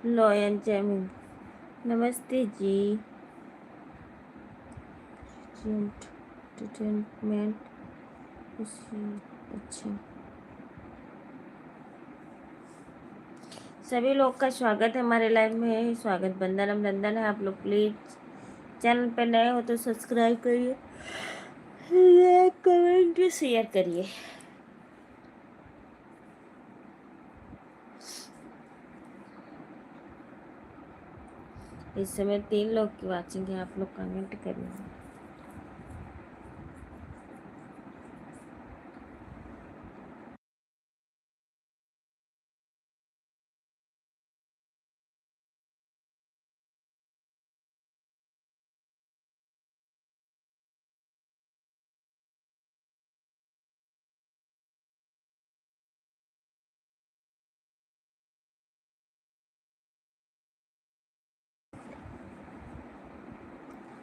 लोयन जैमिन नमस्ते जी। एंटरटेनमेंट अच्छा। सभी लोग का स्वागत है हमारे लाइव में। स्वागत बंदनम नंदन है। आप लोग प्लीज चैनल पे नए हो तो सब्सक्राइब करिए, लाइक कमेंट शेयर करिए। इस समय 3 लोग की वॉचिंग है, आप लोग कमेंट करिए।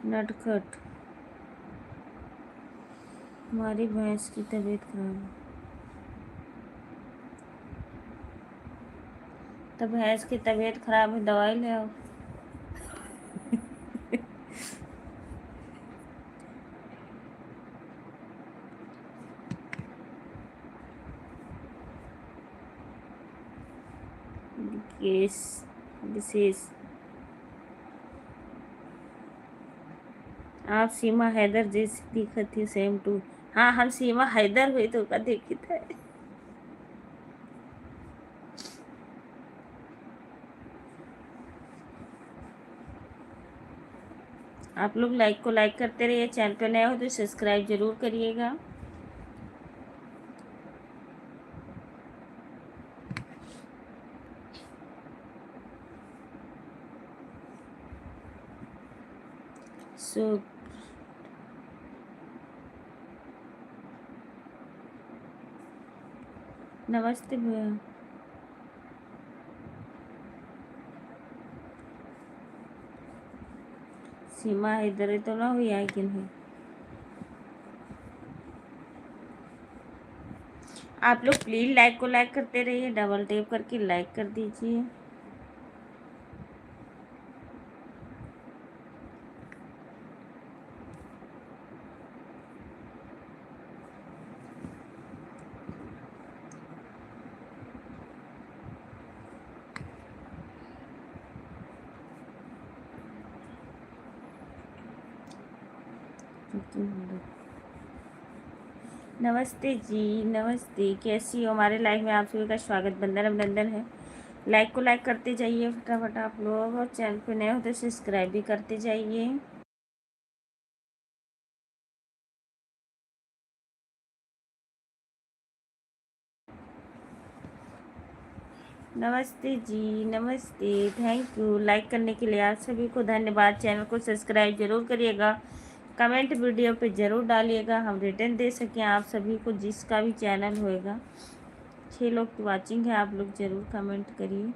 नटखट, हमारी भैंस की तबीयत खराब है। तो भैंस की तबीयत खराब है, दवाई ले आओ। केस विशेष, आप सीमा हैदर जैसी दिखत थी, सेम टू। हाँ, हम सीमा हैदर हुई तो का देखी था। आप लोग लाइक को लाइक करते रहिए, चैनल पर नए हो तो सब्सक्राइब जरूर करिएगा। सो नमस्ते भैया। सीमा हैदर तो ना हुई है कि नहीं? आप लोग प्लीज लाइक को लाइक करते रहिए, डबल टैप करके लाइक कर दीजिए। नमस्ते जी, नमस्ते, कैसी हो? हमारे लाइव में आप सभी का स्वागत, बंदन अभिनंदन है। लाइक को लाइक करते जाइए फटाफट आप लोग, और चैनल पे नए हो तो सब्सक्राइब भी करते जाइए। नमस्ते जी, नमस्ते, थैंक यू लाइक करने के लिए आप सभी को धन्यवाद। चैनल को सब्सक्राइब जरूर करिएगा, कमेंट वीडियो पे ज़रूर डालिएगा, हम रिटर्न दे सकें आप सभी को, जिसका भी चैनल होएगा। 6 लोग की वाचिंग है, आप लोग ज़रूर कमेंट करिए।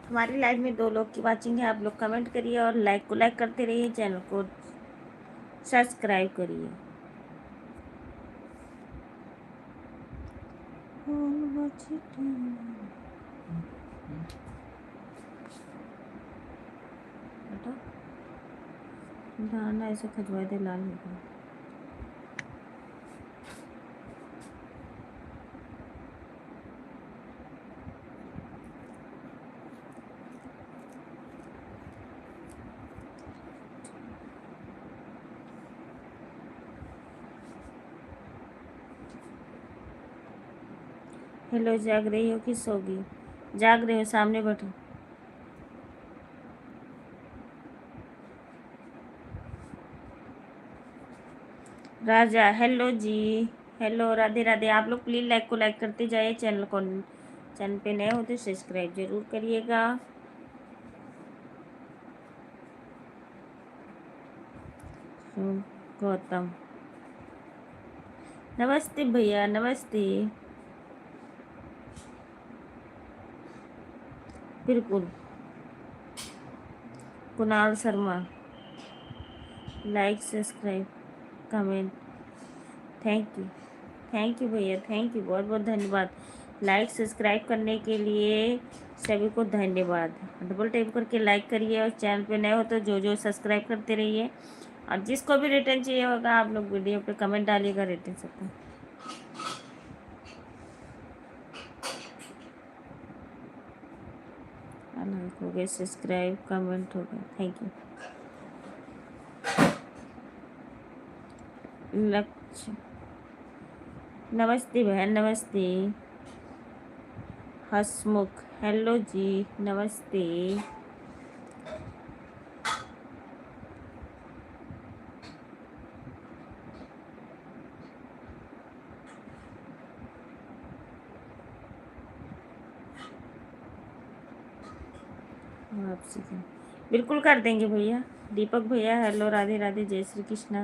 हमारी लाइव में 2 लोग की वाचिंग है, आप लोग कमेंट करिए और लाइक को लाइक करते रहिए, चैनल को सब्सक्राइब करिए। दाना ऐसे खजवा दे, लाल हो गया। हेलो, जाग रही हो कि सो गई? जाग रहे हो, सामने बैठो। राजा हेलो जी, हेलो, राधे राधे। आप लोग प्लीज़ लाइक को लाइक करते जाइए, चैनल पे नए हो तो सब्सक्राइब जरूर करिएगा। गौतम, नमस्ते भैया, नमस्ते। बिल्कुल। Kunal Sharma, like subscribe comment, thank you भैया, थैंक यू, बहुत बहुत धन्यवाद। लाइक सब्सक्राइब करने के लिए सभी को धन्यवाद। डबल टैप करके लाइक करिए और चैनल पे नए हो तो जो सब्सक्राइब करते रहिए। और जिसको भी रिटर्न चाहिए होगा आप लोग वीडियो पे कमेंट डालिएगा रिटर्न सबको। लाइक हो गया, सब्सक्राइब कमेंट हो गया, थैंक यू। लक्ष्य, नमस्ते बहन, नमस्ते। हसमुख, हेलो जी, नमस्ते। आपसे बिल्कुल कर देंगे भैया। दीपक भैया हेलो, राधे राधे, जय श्री कृष्णा।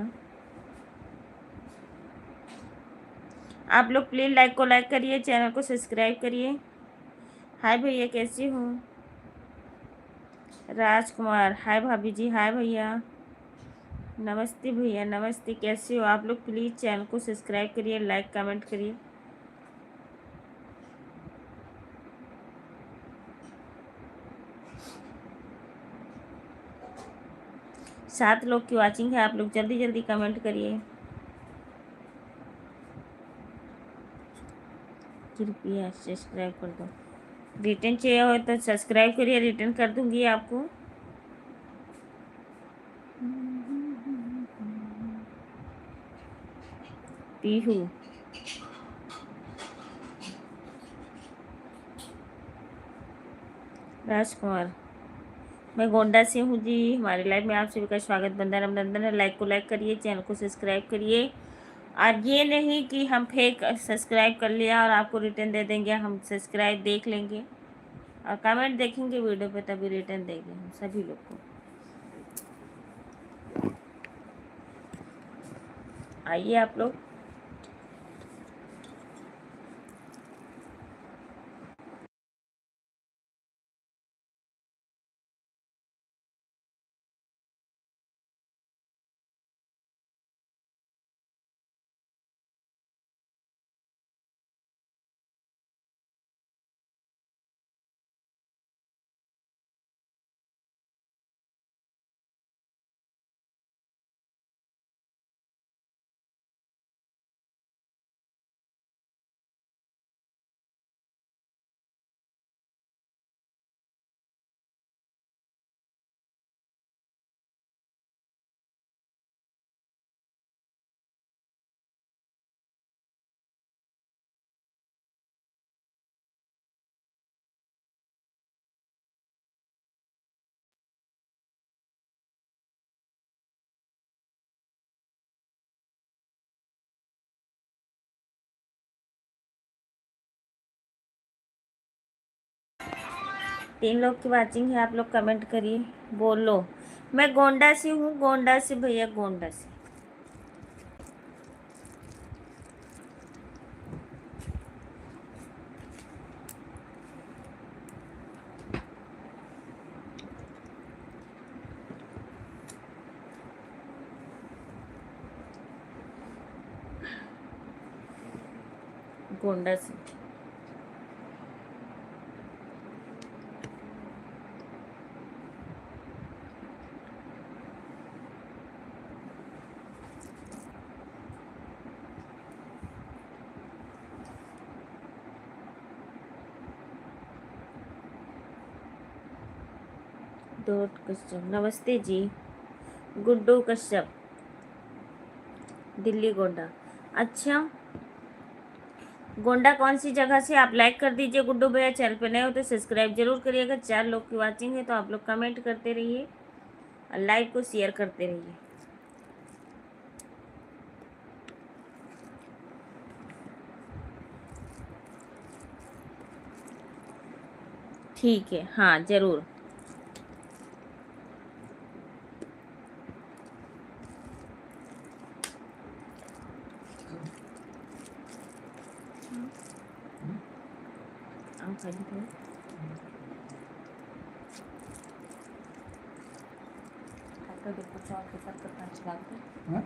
आप लोग प्लीज़ लाइक को लाइक करिए, चैनल को सब्सक्राइब करिए। हाय भैया, कैसी हो? राजकुमार, हाय भाभी जी, हाय भैया, नमस्ते भैया, नमस्ते, कैसे हो आप लोग? प्लीज़ चैनल को सब्सक्राइब करिए, लाइक कमेंट करिए। सात लोग की वॉचिंग है, आप लोग जल्दी जल्दी कमेंट करिए कृपया, सब्सक्राइब कर दो। रिटर्न चाहिए हो तो सब्सक्राइब करिए, रिटर्न कर दूंगी आपको। पीहू, राजकुमार, मैं गोंडा से हूँ जी। हमारे लाइव में आप सभी का स्वागत, बंदन अभिनंदन है। लाइक को लाइक करिए, चैनल को सब्सक्राइब करिए। और ये नहीं कि हम फेक सब्सक्राइब कर लिया और आपको रिटर्न दे देंगे, हम सब्सक्राइब देख लेंगे और कमेंट देखेंगे वीडियो पे, तभी रिटर्न देंगे हम सभी लोग को। आइए आप लोग। तीन लोग की वाचिंग है, आप लोग कमेंट करिए, बोलो। मैं गोंडा से हूँ, गोंडा से भैया, गोंडा से। गोंडा से। डॉट कश्यप, नमस्ते जी। गुड्डू कश्यप, दिल्ली गोंडा। अच्छा, गोंडा कौन सी जगह से? आप लाइक कर दीजिए गुड्डू भैया, चैनल पे नए हो तो सब्सक्राइब जरूर करिएगा। 4 लोग की वॉचिंग है तो आप लोग कमेंट करते रहिए और लाइव को शेयर करते रहिए। ठीक है, हाँ ज़रूर। आप खाली करो। खाकर देखो, चावल के साथ कितना अच्छा लगता है। हाँ?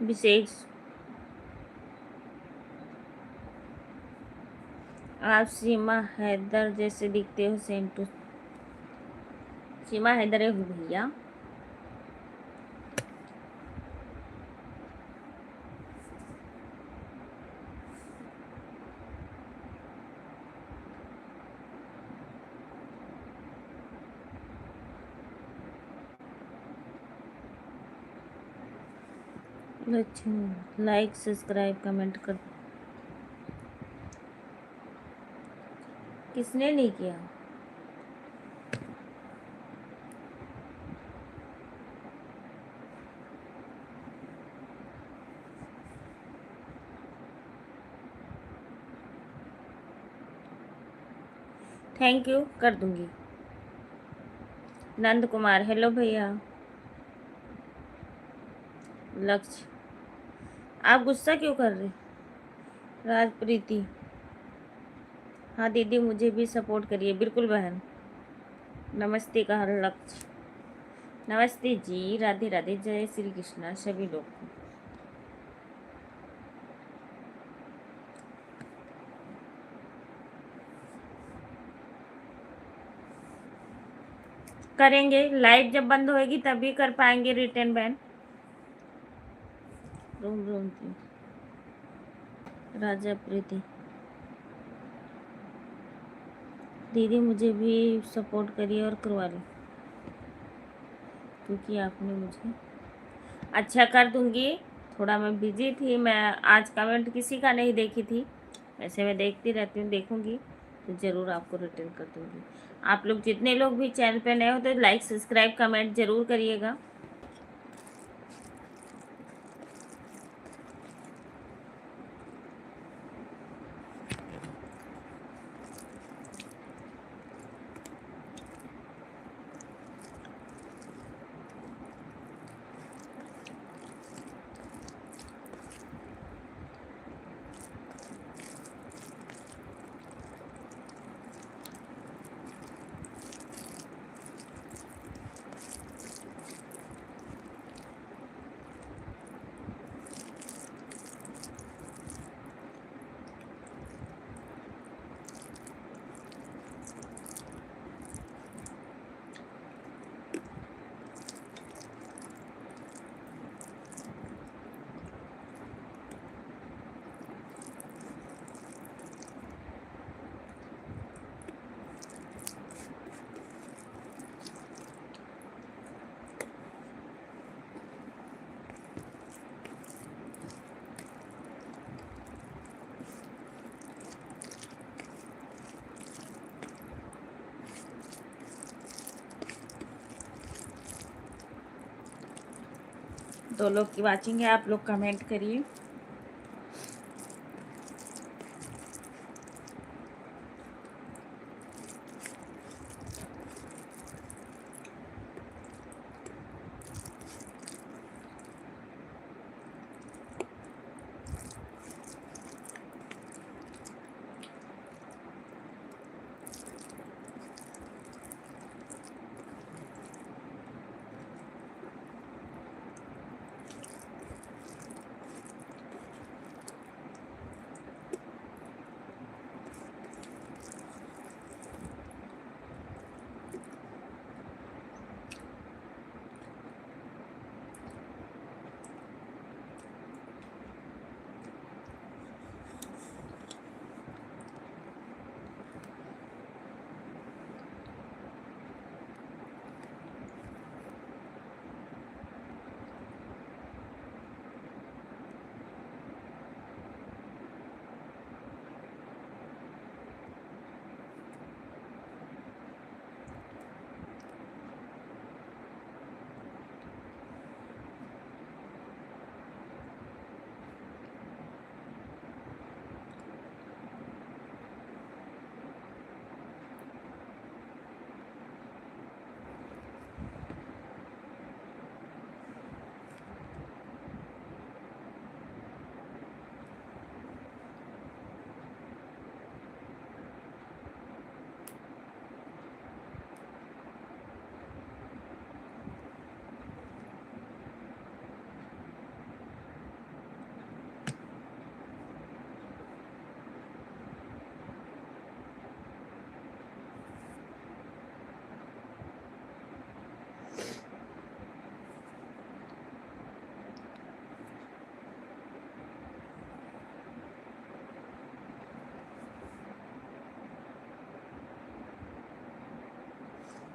विशेष, आप सीमा हैदर जैसे दिखते हो, सेम टू। सीमा हैदर है भैया। अच्छा, लाइक सब्सक्राइब कमेंट कर। किसने नहीं किया? थैंक यू, कर दूंगी। नंद कुमार, हेलो भैया। लक्ष्य, आप गुस्सा क्यों कर रहे? राजप्रीति, हाँ दीदी मुझे भी सपोर्ट करिए, बिल्कुल बहन। नमस्ते कहा लक्ष्य। नमस्ते जी, राधे राधे, जय श्री कृष्णा सभी लोग को। करेंगे, लाइट जब बंद होएगी तभी कर पाएंगे रिटर्न बैन। रूम रूम की राजा प्रीति, दीदी मुझे भी सपोर्ट करिए और करवा ली, क्योंकि आपने मुझे। अच्छा, कर दूंगी। थोड़ा मैं बिजी थी, मैं आज कमेंट किसी का नहीं देखी थी। वैसे मैं देखती रहती हूँ, देखूंगी तो ज़रूर आपको रिटर्न कर दूंगी। आप लोग जितने लोग भी चैनल पे नए हो तो लाइक सब्सक्राइब कमेंट ज़रूर करिएगा। दो लोग की वाचिंग है, आप लोग कमेंट करिए।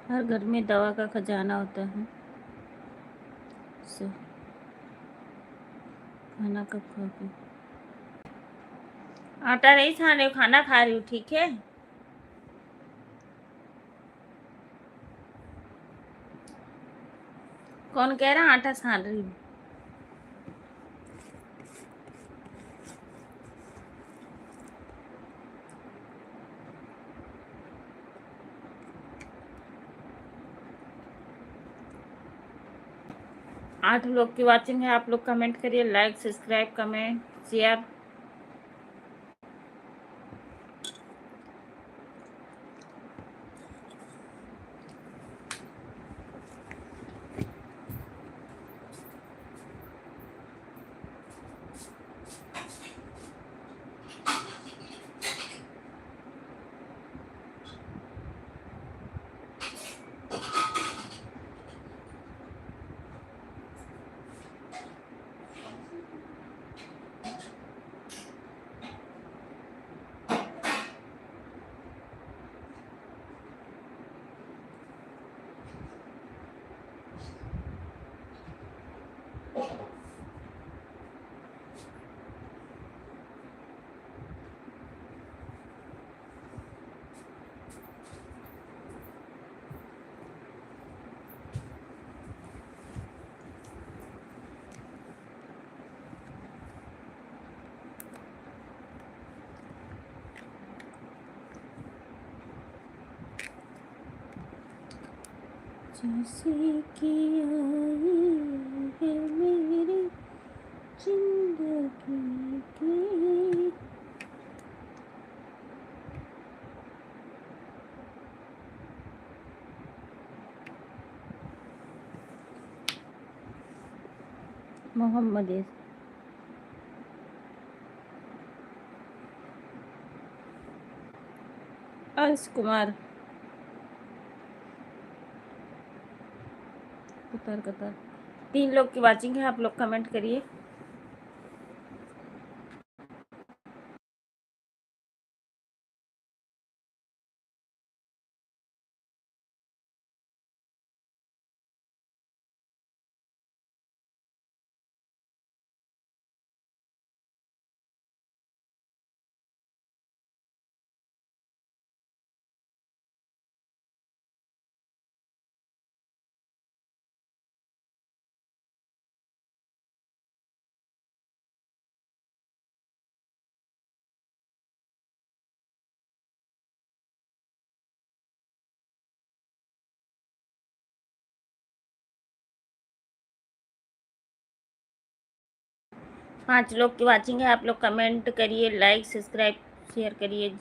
हर घर में दवा का खजाना होता है। सो खाना कब खाओगे? आटा नहीं छान रही हूँ, खाना खा रही हूँ, ठीक है। कौन कह रहा आटा छान रही हूँ? 8 लोग की वॉचिंग है। आप लोग कमेंट करिए, लाइक सब्सक्राइब कमेंट शेयर। जैसे कि आई है मेरी जिंदगी की। मोहम्मद अर्श कुमार कतार कतार। 3 लोग की वॉचिंग है। आप लोग कमेंट करिए। पांच लोग की वॉचिंग है। आप लोग कमेंट करिए, लाइक सब्सक्राइब शेयर करिए।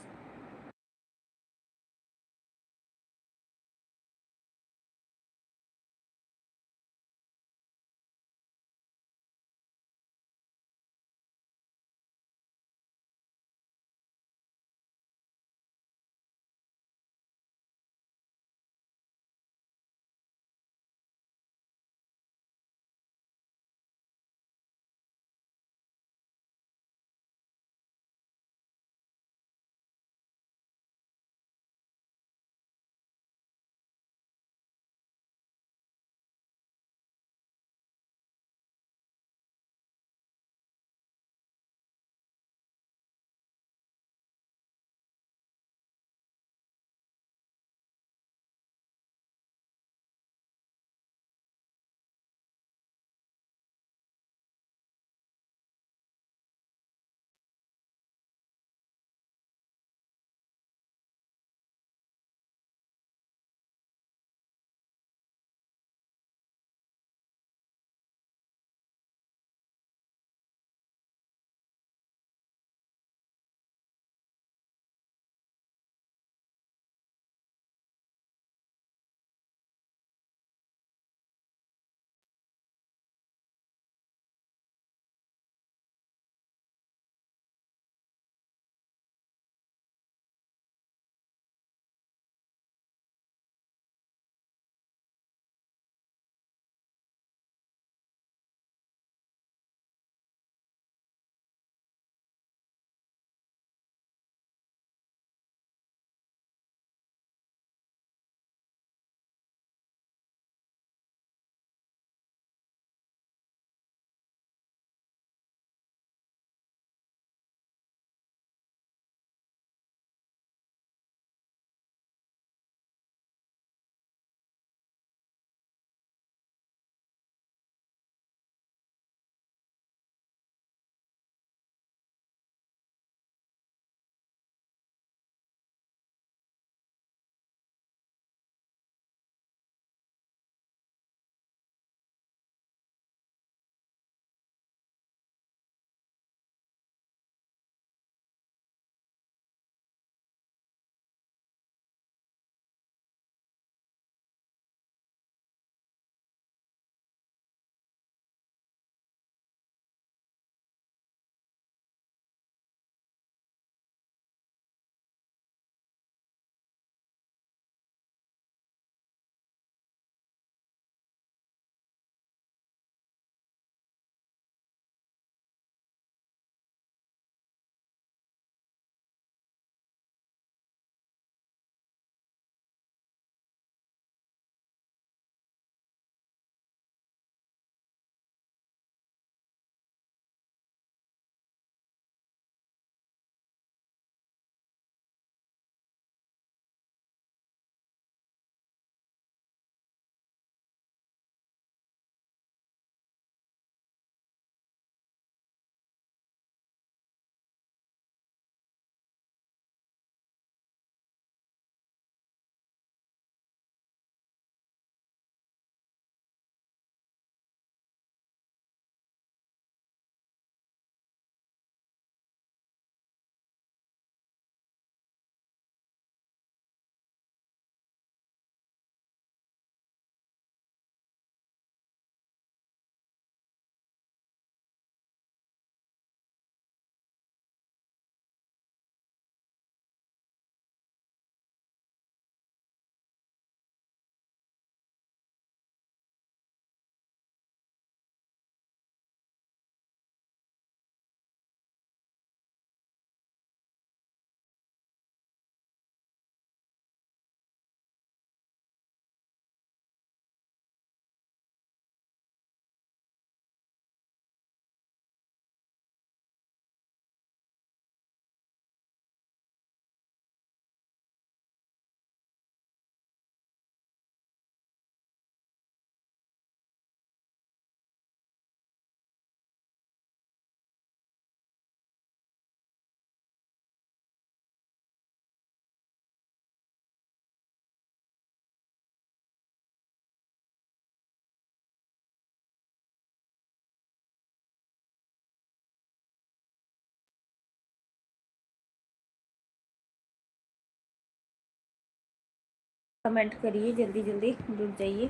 कमेंट करिए, जल्दी जल्दी जुड़ जाइए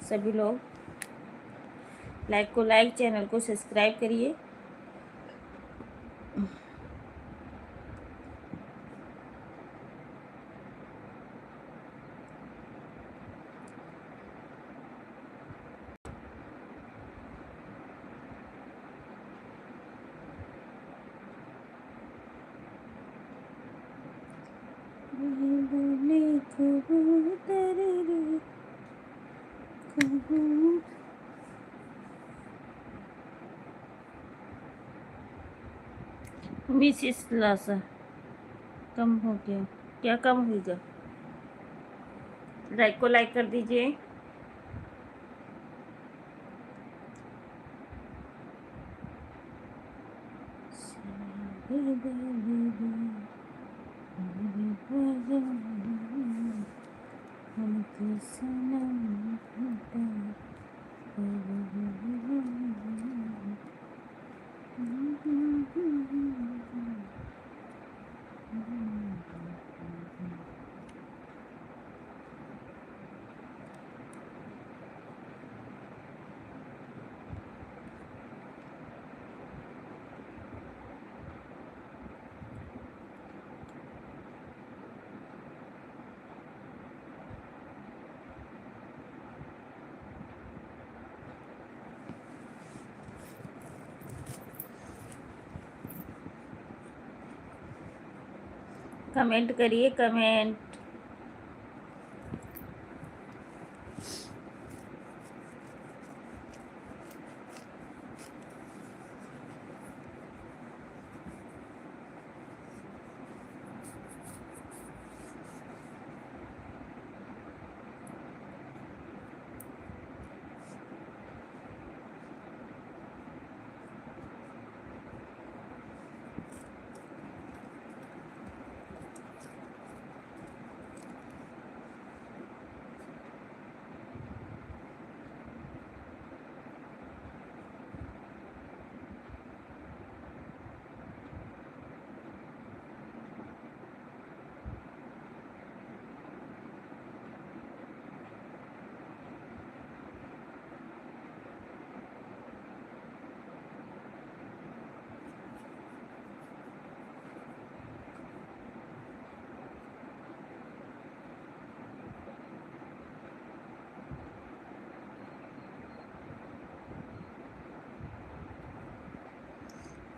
सभी लोग। लाइक को लाइक, चैनल को सब्सक्राइब करिए। बोले कबूतर रे कबूतर। मिसिस लासा कम हो गया, क्या कम होगा? लाइक को लाइक कर दीजिए। कमेंट करिए, कमेंट।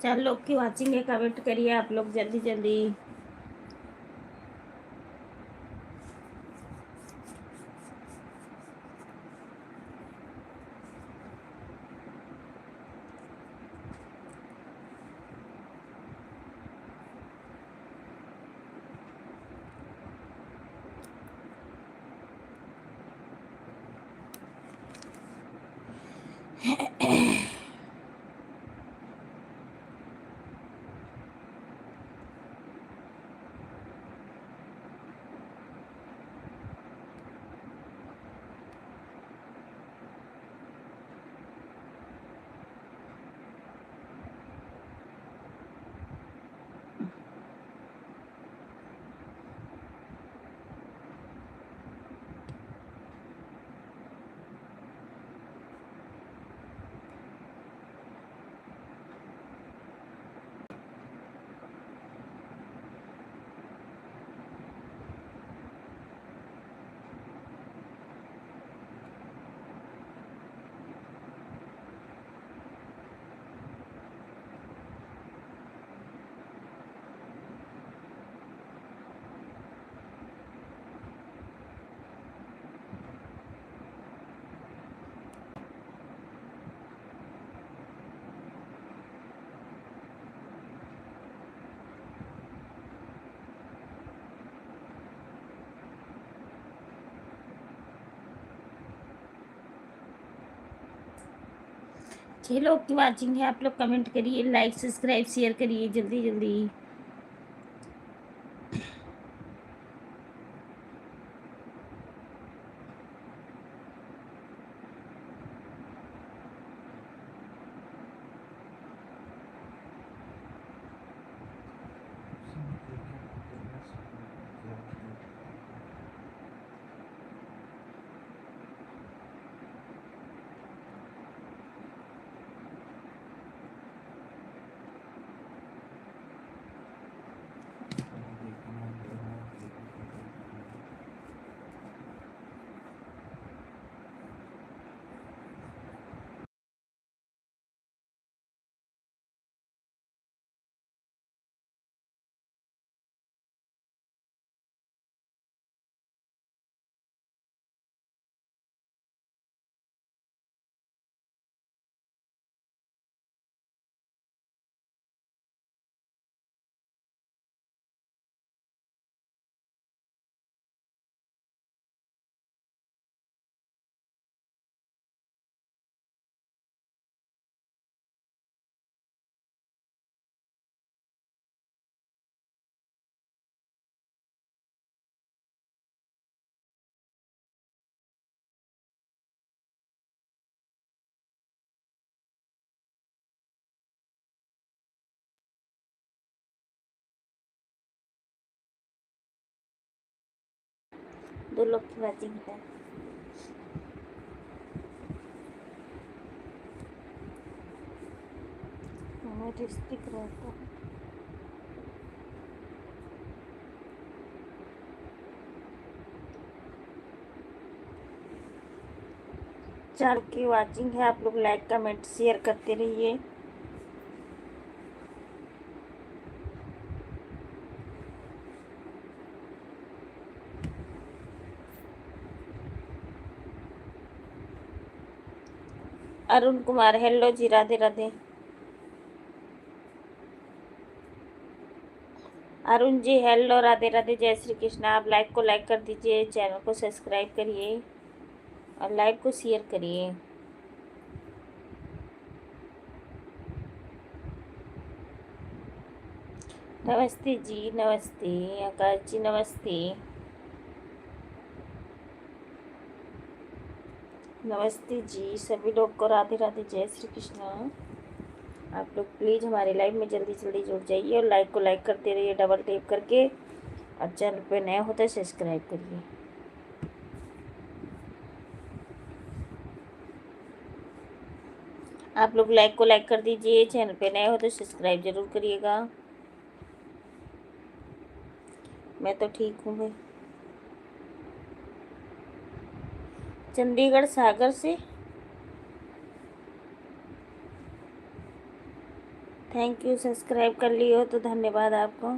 चार लोग की वाचिंग है, कमेंट करिए आप लोग जल्दी जल्दी। छह लोग की वाचिंग है, आप लोग कमेंट करिए, लाइक सब्सक्राइब शेयर करिए जल्दी जल्दी। दो लोग की वाचिंग है। मैं डिस्ट्रिक्ट रहता हूँ। चार की वाचिंग है। आप लोग लाइक कमेंट शेयर करते रहिए। अरुण कुमार हेलो जी, राधे राधे। अरुण जी हेलो, राधे राधे, जय श्री कृष्ण। आप लाइक को लाइक कर दीजिए, चैनल को सब्सक्राइब करिए और लाइव को शेयर करिए। नमस्ते जी, नमस्ते आकाश जी, नमस्ते नमस्ते जी, सभी लोग को राधे राधे, जय श्री कृष्ण। आप लोग प्लीज़ हमारे लाइव में जल्दी जल्दी जुड़ जाइए और लाइक को लाइक करते रहिए डबल टैप करके, और चैनल पे नया होता है सब्सक्राइब करिए। आप लोग लाइक को लाइक कर दीजिए, चैनल पे नए हो तो सब्सक्राइब जरूर करिएगा। मैं तो ठीक हूँ भाई। चंडीगढ़ सागर से। थैंक यू, सब्सक्राइब कर लिए हो तो धन्यवाद आपको।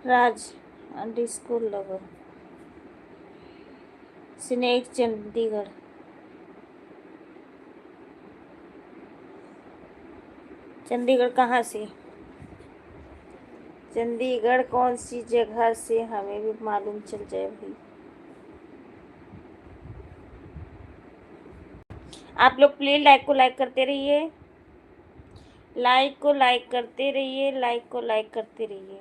Raj underscore lover snake Chandigarh. Chandigarh कहाँ से? चंडीगढ़ कौन सी जगह से, हमें भी मालूम चल जाए भाई। आप लोग प्लीज लाइक को लाइक करते रहिए, लाइक को लाइक करते रहिए, लाइक को लाइक करते रहिए।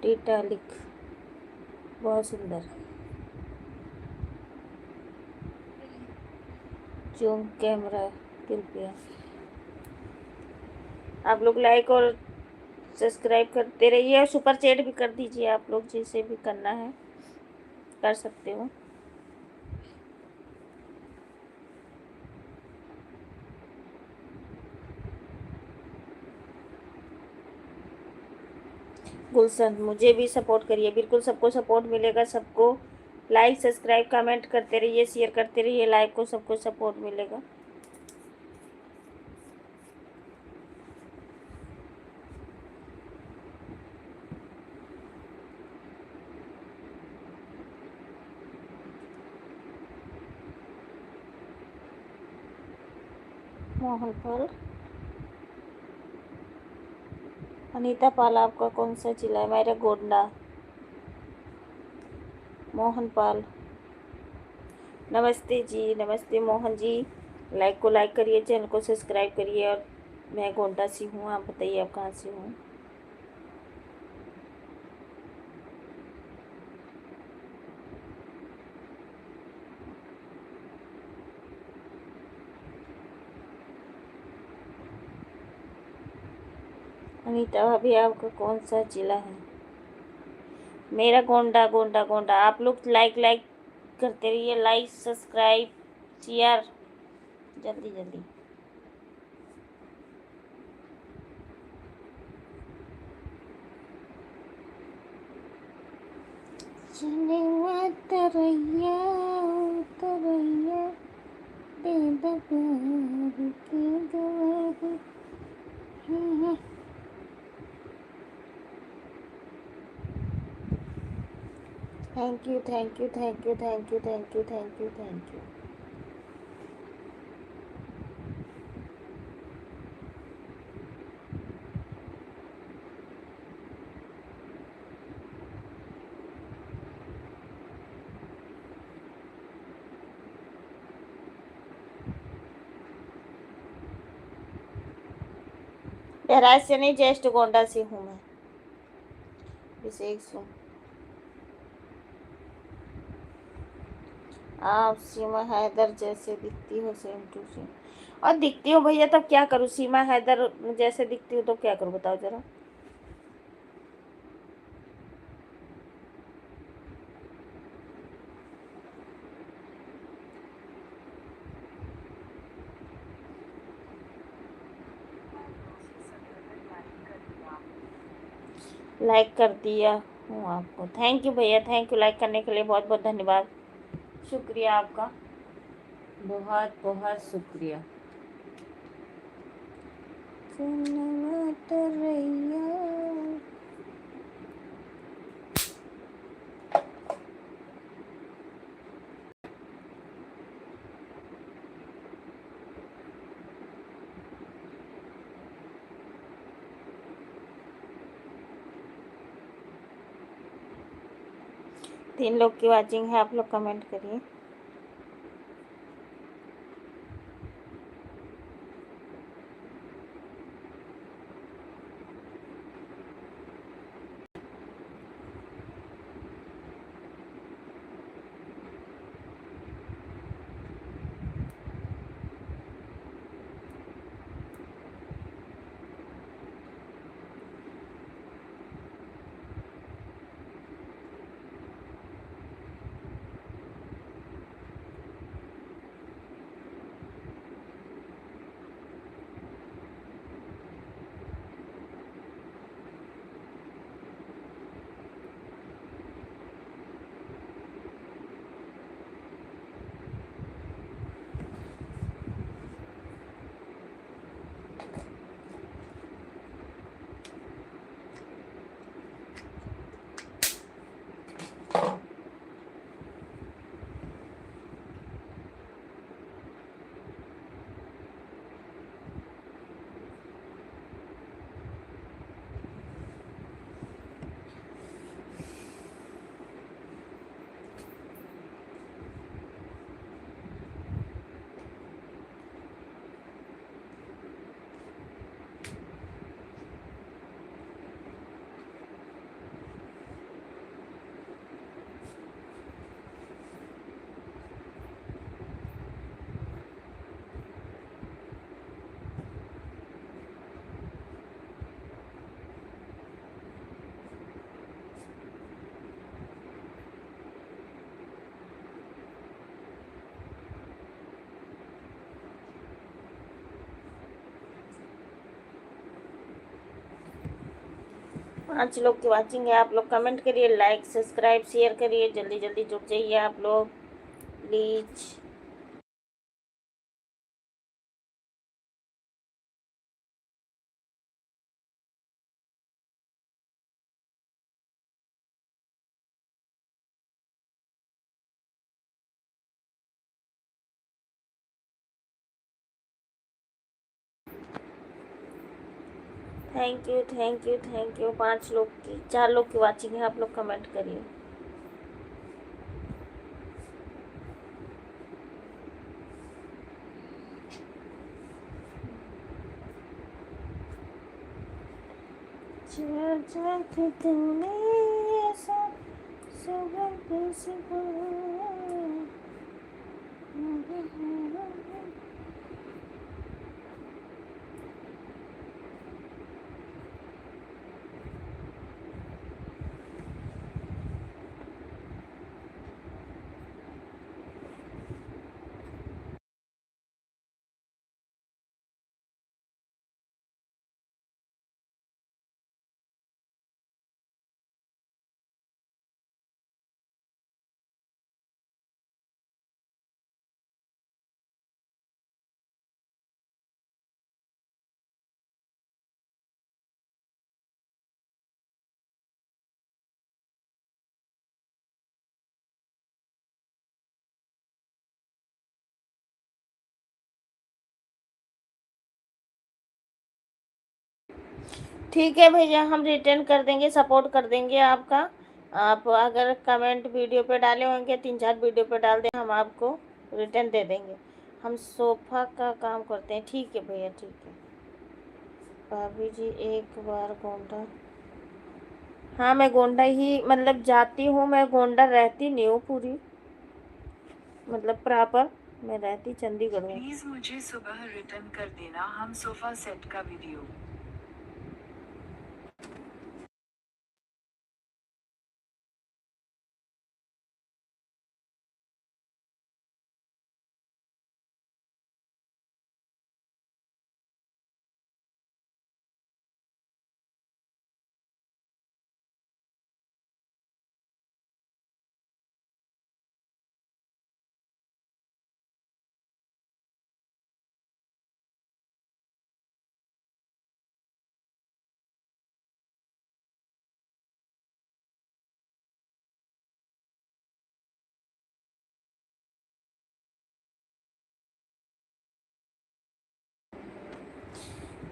टिटालिक बहुत सुंदर। जूम कैमरा कृपया। आप लोग लाइक और सब्सक्राइब करते रहिए और सुपर चैट भी कर दीजिए। आप लोग जिसे भी करना है कर सकते हो। गुलशन मुझे भी सपोर्ट करिए, बिल्कुल सबको सपोर्ट मिलेगा। सबको लाइक सब्सक्राइब कमेंट करते रहिए, शेयर करते रहिए, लाइक को सबको सपोर्ट मिलेगा। मोहन पाल। अनीता पाल आपका कौन सा जिला है? मेरा गोंडा। मोहन पाल नमस्ते जी, नमस्ते मोहन जी। लाइक को लाइक करिए, चैनल को सब्सक्राइब करिए। और मैं गोंडा से हूँ, आप बताइए आप कहाँ से हूँ? अनीता भाभी आपका कौन सा जिला है? मेरा गोंडा गोंडा गोंडा। आप लोग लाइक लाइक करते रहिए, लाइक सब्सक्राइब शेयर जल्दी जल्दी। चले तरैया तरैया दे दो प्यार की गवाही। Thank you thank you thank you thank you thank you thank you thank you. देहराज से नहीं, जस्ट गोंडा से हूँ मैं। अभिषेक सुन। आप सीमा हैदर जैसे दिखती हो, सेम टू सेम। और दिखती हो भैया, तब क्या करूँ? सीमा हैदर जैसे दिखती हो तो क्या करूँ, बताओ जरा। लाइक कर दिया हूँ आपको। थैंक यू भैया, थैंक यू लाइक करने के लिए, बहुत बहुत धन्यवाद, शुक्रिया आपका, बहुत बहुत शुक्रिया। रैया 3 लोग की वाचिंग है, आप लोग कमेंट करिए। पाँच लोग की वाचिंग है, आप लोग कमेंट करिए, लाइक सब्सक्राइब शेयर करिए, जल्दी जल्दी जुड़ जाइए आप लोग please. Thank you thank you thank you. 5 लोग की, 4 लोग की वाचिंग है, आप लोग कमेंट करिए। तुमने ऐसा सुबह कैसे ठीक है भैया, हम रिटर्न कर देंगे, सपोर्ट कर देंगे आपका। आप अगर कमेंट वीडियो पे डाले होंगे, 3-4 वीडियो पे डाल दें, हम आपको रिटर्न दे देंगे। हम सोफ़ा का काम करते हैं। ठीक है भैया, ठीक है। भाभी जी एक बार गोंडा। हाँ, मैं गोंडा ही मतलब जाती हूँ, मैं गोंडा रहती नहीं हूँ पूरी, मतलब प्रॉपर मैं रहती चंडीगढ़ में। प्लीज मुझे सुबह रिटर्न कर देना हम सोफा सेट का वीडियो।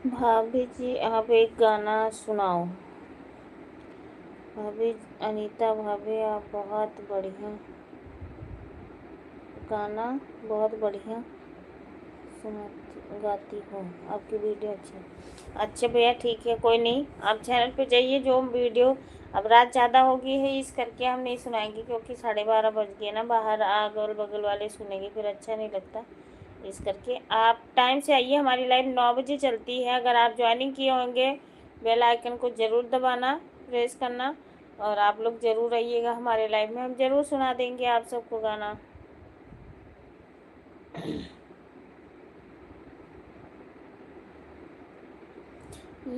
भाभी जी आप एक गाना सुनाओ। भाभी अनीता भाभी आप बहुत बढ़िया गाना, बहुत बढ़िया सुनाती गाती हो, आपकी वीडियो अच्छी। अच्छा भैया ठीक है, कोई नहीं, आप चैनल पे जाइए। जो वीडियो अब रात ज़्यादा हो गई है इस करके हम नहीं सुनाएंगे, क्योंकि 12:30 बज गए ना, बाहर अगल बगल वाले सुनेंगे फिर अच्छा नहीं लगता। इस करके आप टाइम से आइए। हमारी लाइव 9 बजे चलती है। अगर आप ज्वाइनिंग किए होंगे बेल आइकन को ज़रूर दबाना, प्रेस करना, और आप लोग ज़रूर आइएगा हमारे लाइव में। हम ज़रूर सुना देंगे आप सबको गाना।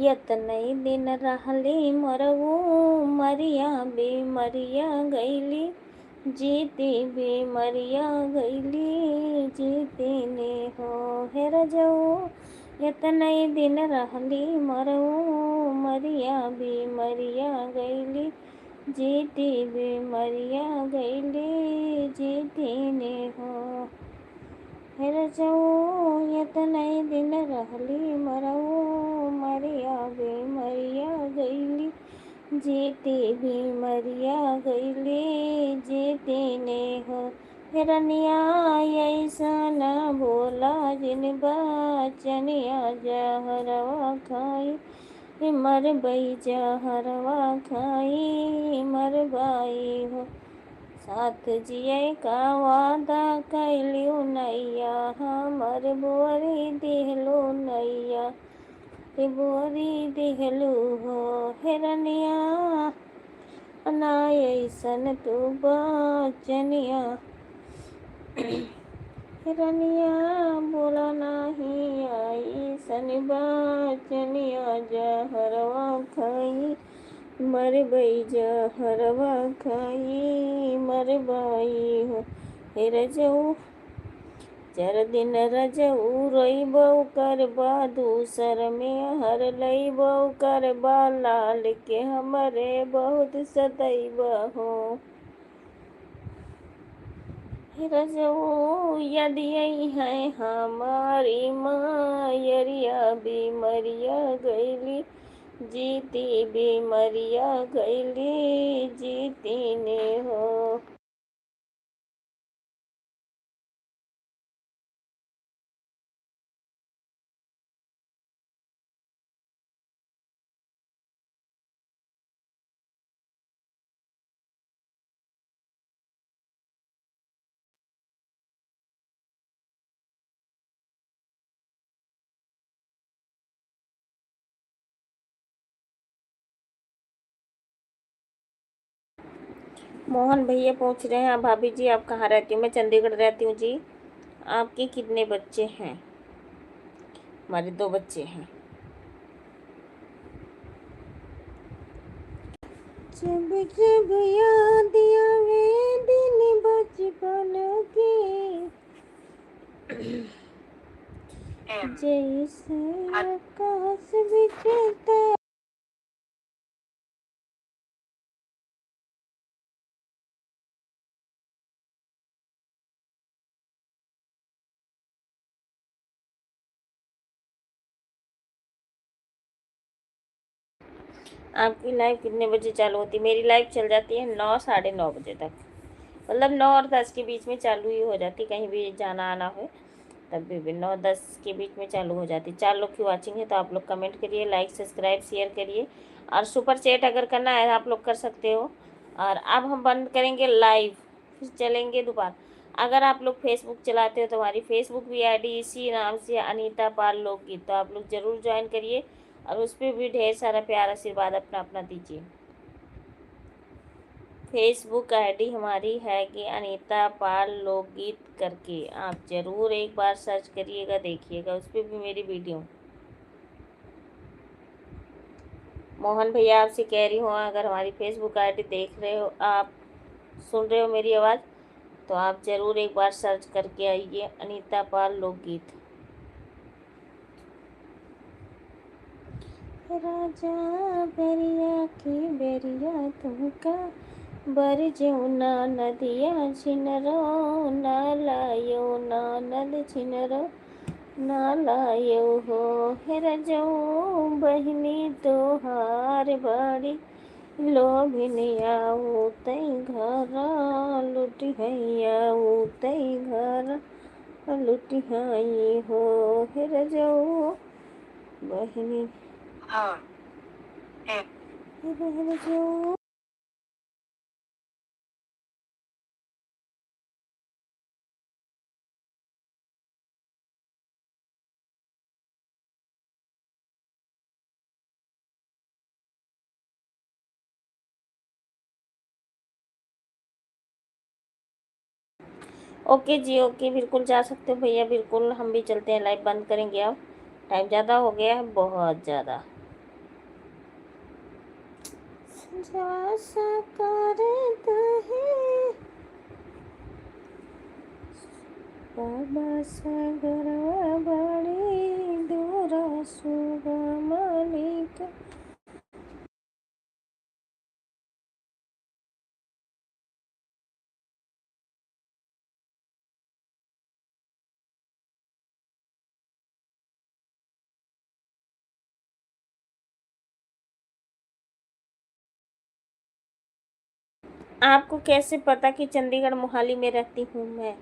यतनई दिन रहली मरऊ मरिया बेमरिया गईली, जीती बेमरिया गईली, जीती ने हो हेर जाऊ। यतनई दिन रहली मरऊ मरिया बेमरिया गईली, जीती बेमरिया गईली, जीती ने हो हेर जाऊ। यतनई दिन रहली मरऊ मरिया बेमरिया गईली, जीती भी मरिया गईली, जीती ने हो हिरनिया ऐसन बोला जिन बचनिया जहरवा खाई, मर बई जहरवा खाई, मर बाई हो। साथ जिये का वादा कैलियो नैया, हमर बोरी दिहलो नैया, बोरी दिहलू हो हिरनिया, ना ऐसन तू बचनिया। हिरनिया बोला नहीं आई सन बचनिया जहरवा खाई, मर बई जहरवा खाई, मर बाई हो हेर जाऊ। चार दिन रजऊ रईबौ करबा, दूसर में हर लईबौ करबा, लाल के हमरे बहुत सदैबा हो रजऊ। यदि है हमारी मायरिया बीमरिया गईली, जीती बीमरिया गईली, जीती ने हो। मोहन भैया पूछ रहे हैं भाभी जी आप कहाँ रहती हो। मैं चंडीगढ़ रहती हूँ जी। आपके कितने बच्चे हैं। हमारे 2 बच्चे हैं। जब जब याद आवे दिन बचपन की, जैसे आकाश बिछता। आपकी लाइव कितने बजे चालू होती है। मेरी लाइव चल जाती है 9 साढ़े 9 बजे तक, मतलब 9 और 10 के बीच में चालू ही हो जाती। कहीं भी जाना आना हो तब भी 9-10 के बीच में चालू हो जाती। 4 लोग की वॉचिंग है तो आप लोग कमेंट करिए, लाइक सब्सक्राइब शेयर करिए, और सुपर चैट अगर करना है आप लोग कर सकते हो। और अब हम बंद करेंगे लाइव, फिर चलेंगे दोबारा। अगर आप लोग फेसबुक चलाते हो तो हमारी फेसबुक भी आईडी इसी नाम से है, अनीता पाल लोकगीत। तो आप लोग ज़रूर ज्वाइन करिए और उस पर भी ढेर सारा प्यार आशीर्वाद अपना अपना दीजिए। फेसबुक आईडी हमारी है कि अनीता पाल लोकगीत करके, आप ज़रूर एक बार सर्च करिएगा, देखिएगा, उस पर भी मेरी वीडियो। मोहन भैया आपसे कह रही हूँ, अगर हमारी फेसबुक आईडी देख रहे हो, आप सुन रहे हो मेरी आवाज़, तो आप ज़रूर एक बार सर्च करके आइए अनीता पाल लोकगीत। राजा बेरिया की बेरिया तुमका बरजो ना नदिया छिनरो ना लायो ना नद छिनरो ना लायो हो। हे रजो बहिनी तोहार बड़ी लोभिनिया तई घरा लुटी हैया तई घरा लुटी हाई हो। हे रजो बहिनी हर है हे रजो। ओके जी, ओके, बिल्कुल जा सकते हो भैया, बिल्कुल हम भी चलते हैं, लाइव बंद करेंगे अब, टाइम ज़्यादा हो गया है, बहुत ज़्यादा। बाबा सागर बड़ी दूरा सुगा मालिक। आपको कैसे पता कि चंडीगढ़ मोहाली में रहती हूँ मैं?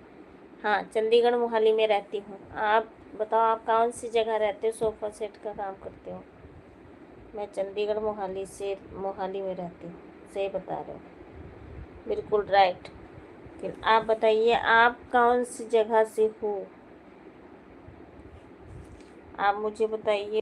हाँ, चंडीगढ़ मोहाली में रहती हूँ। आप बताओ, आप कौन सी जगह रहते हो, सोफ़ा सेट का काम करते हो? मैं चंडीगढ़ मोहाली में रहती हूँ, सही बता रहे हो, बिल्कुल राइट। फिर आप बताइए, आप कौन सी जगह से हो, आप मुझे बताइए।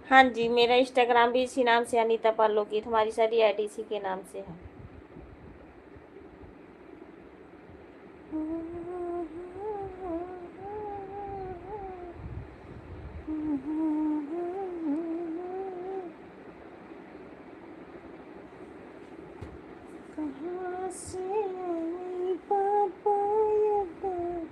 हाँ जी, मेरा इंस्टाग्राम भी इसी नाम से, अनीता पाल लोकगीत, हमारी सारी आईडी इसी के नाम से है। कहाँ से आई पापा ये बात?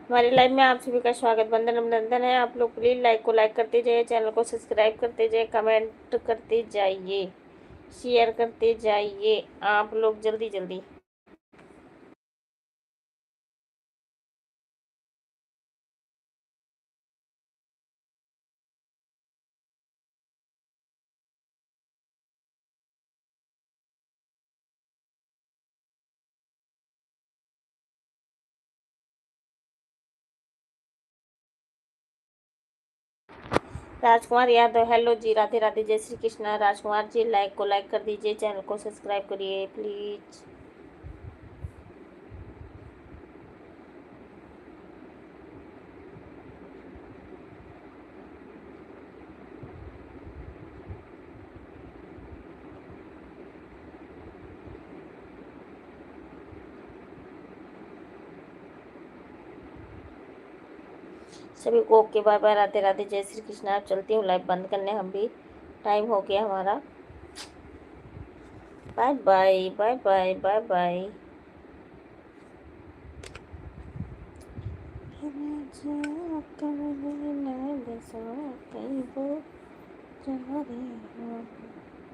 हमारे लाइव में आप सभी का स्वागत, वंदन अभिनंदन है। आप लोग प्लीज़ लाइक को लाइक करते जाइए, चैनल को सब्सक्राइब करते जाइए, कमेंट करते जाइए, शेयर करते जाइए, आप लोग जल्दी जल्दी। राजकुमार यादव, हेलो जी, राधे राधे, जय श्री कृष्णा। राजकुमार जी, लाइक को लाइक कर दीजिए, चैनल को सब्सक्राइब करिए प्लीज़। सभी को okay, bye bye, Radhe Radhe, जय श्री कृष्णा। चलती हूँ लाइव बंद करने, हम भी, टाइम हो गया हमारा। Bye bye bye bye bye bye.